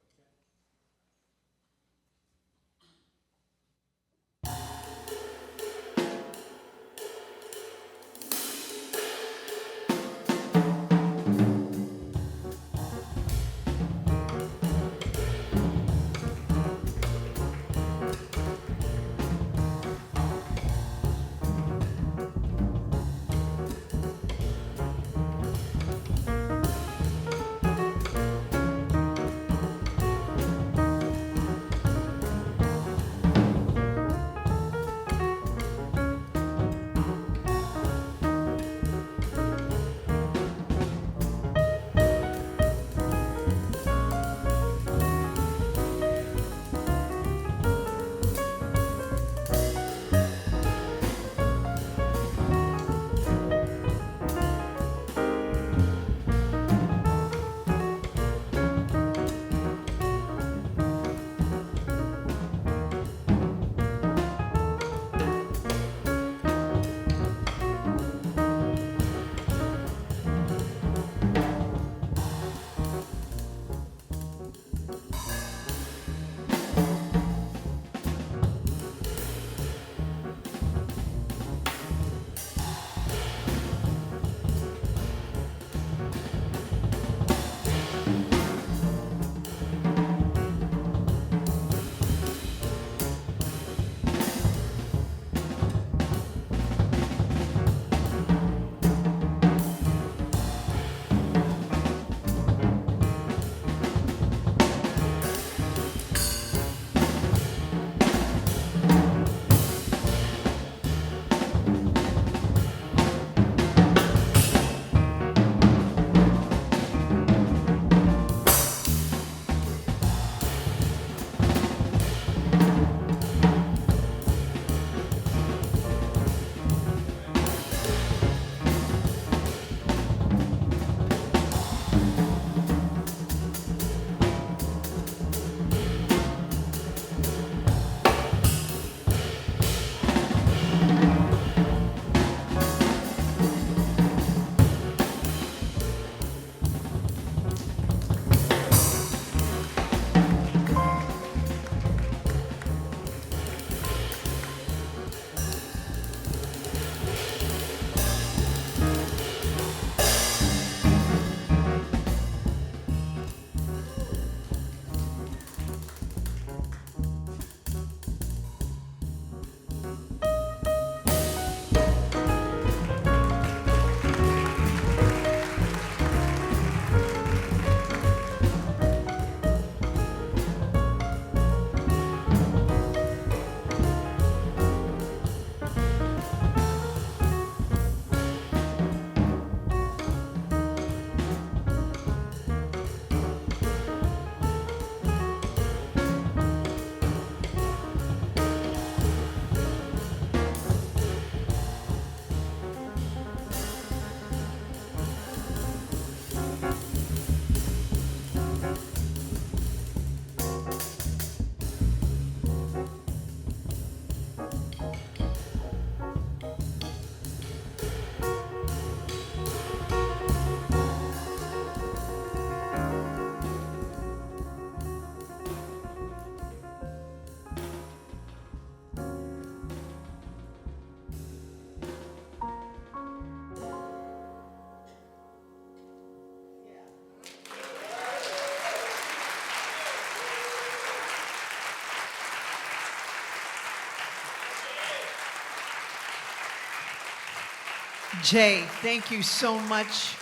B: Jay, thank you so much.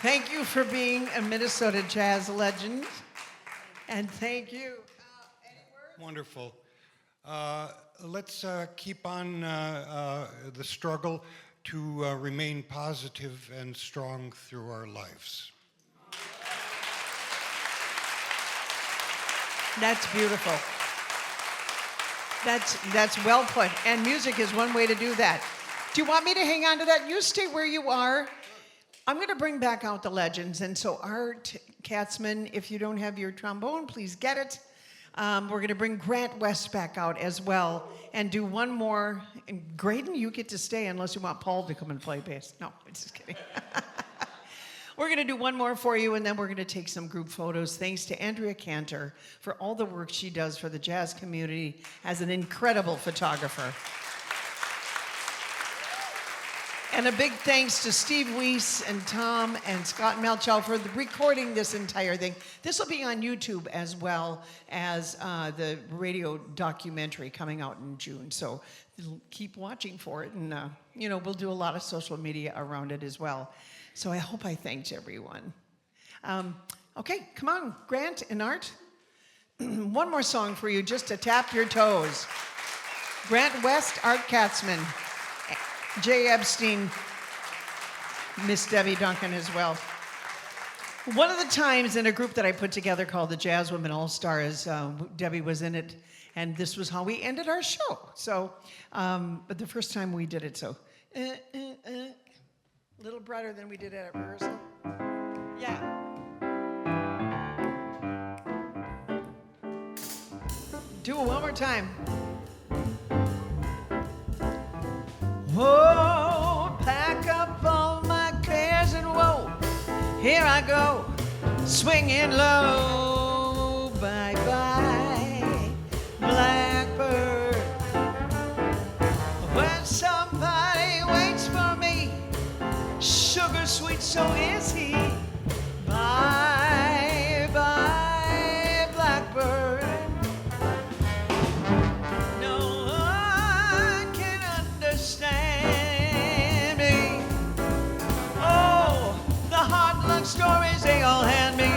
B: Thank you for being a Minnesota jazz legend. And thank you.
K: Wonderful. Let's keep on the struggle to remain positive and strong through our lives.
B: That's beautiful. That's well put. And music is one way to do that. Do you want me to hang on to that? You stay where you are. I'm going to bring back out the legends. And so Art Katzman, if you don't have your trombone, please get it. We're going to bring Grant West back out as well and do one more. And Graydon, you get to stay unless you want Paul to come and play bass. No, I'm just kidding. We're going to do one more for you, and then we're going to take some group photos. Thanks to Andrea Cantor for all the work she does for the jazz community as an incredible photographer. And a big thanks to Steve Weiss and Tom and Scott Melchow for recording this entire thing. This will be on YouTube as well as the radio documentary coming out in June. So keep watching for it, and we'll do a lot of social media around it as well. So I hope I thanked everyone. Okay, come on, Grant and Art. One more song for you just to tap your toes. Grant West, Art Katzman, Jay Epstein, Miss Debbie Duncan as well. One of the times in a group that I put together called the Jazz Women All-Stars, Debbie was in it, and this was how we ended our show. So, but the first time we did it, so. A little brighter than we did at rehearsal. Yeah. Do it one more time. Oh, pack up all my cares and woe. Here I go, swinging low. Bye-bye, blackbird. When somebody waits for me, sugar sweet, so is he. Bye, bye, blackbird. No one can understand me. Oh, the hard luck stories they all hand me.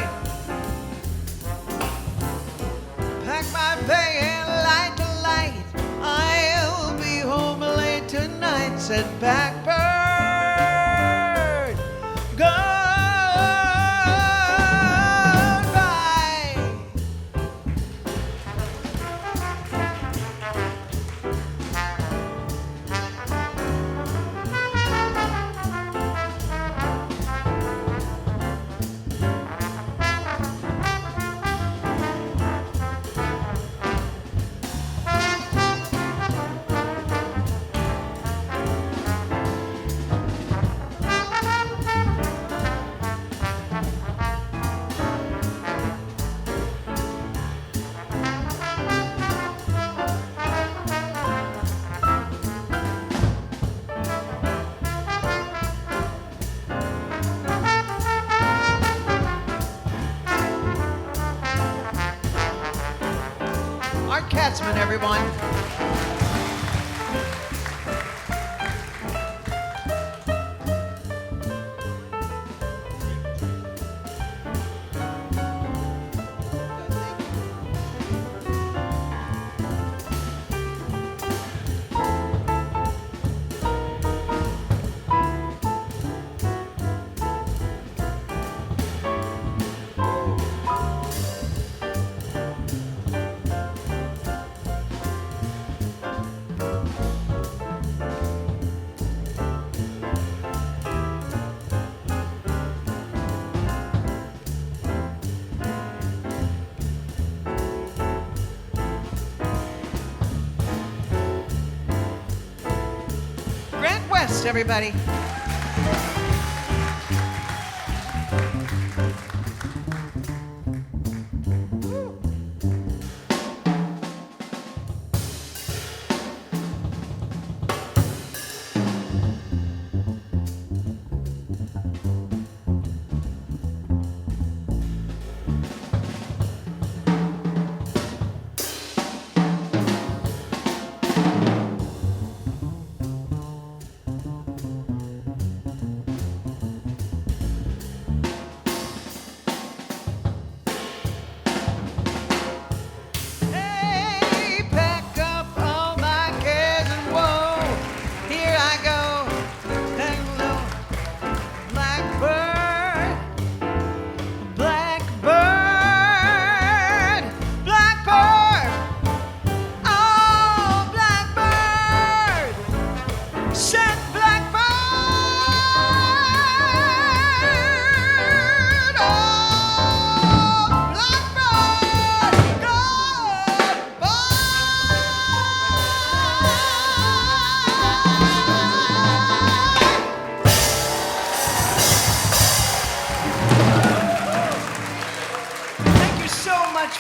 B: Pack my bag and light the light. I'll be home late tonight, said Blackbird. Art Katzman, everyone. Everybody.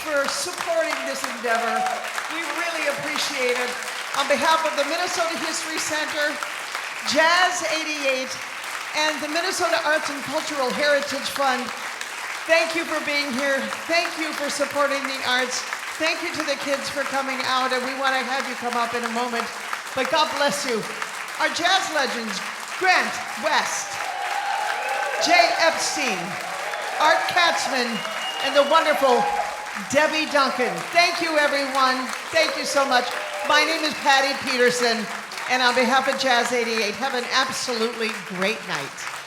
B: for supporting this endeavor. We really appreciate it. On behalf of the Minnesota History Center, Jazz 88, and the Minnesota Arts and Cultural Heritage Fund, thank you for being here. Thank you for supporting the arts. Thank you to the kids for coming out, and we want to have you come up in a moment. But God bless you. Our jazz legends, Grant West, Jay Epstein, Art Katzman, and the wonderful Debbie Duncan. Thank you, everyone. Thank you so much. My name is Patty Peterson, and on behalf of Jazz 88, have an absolutely great night.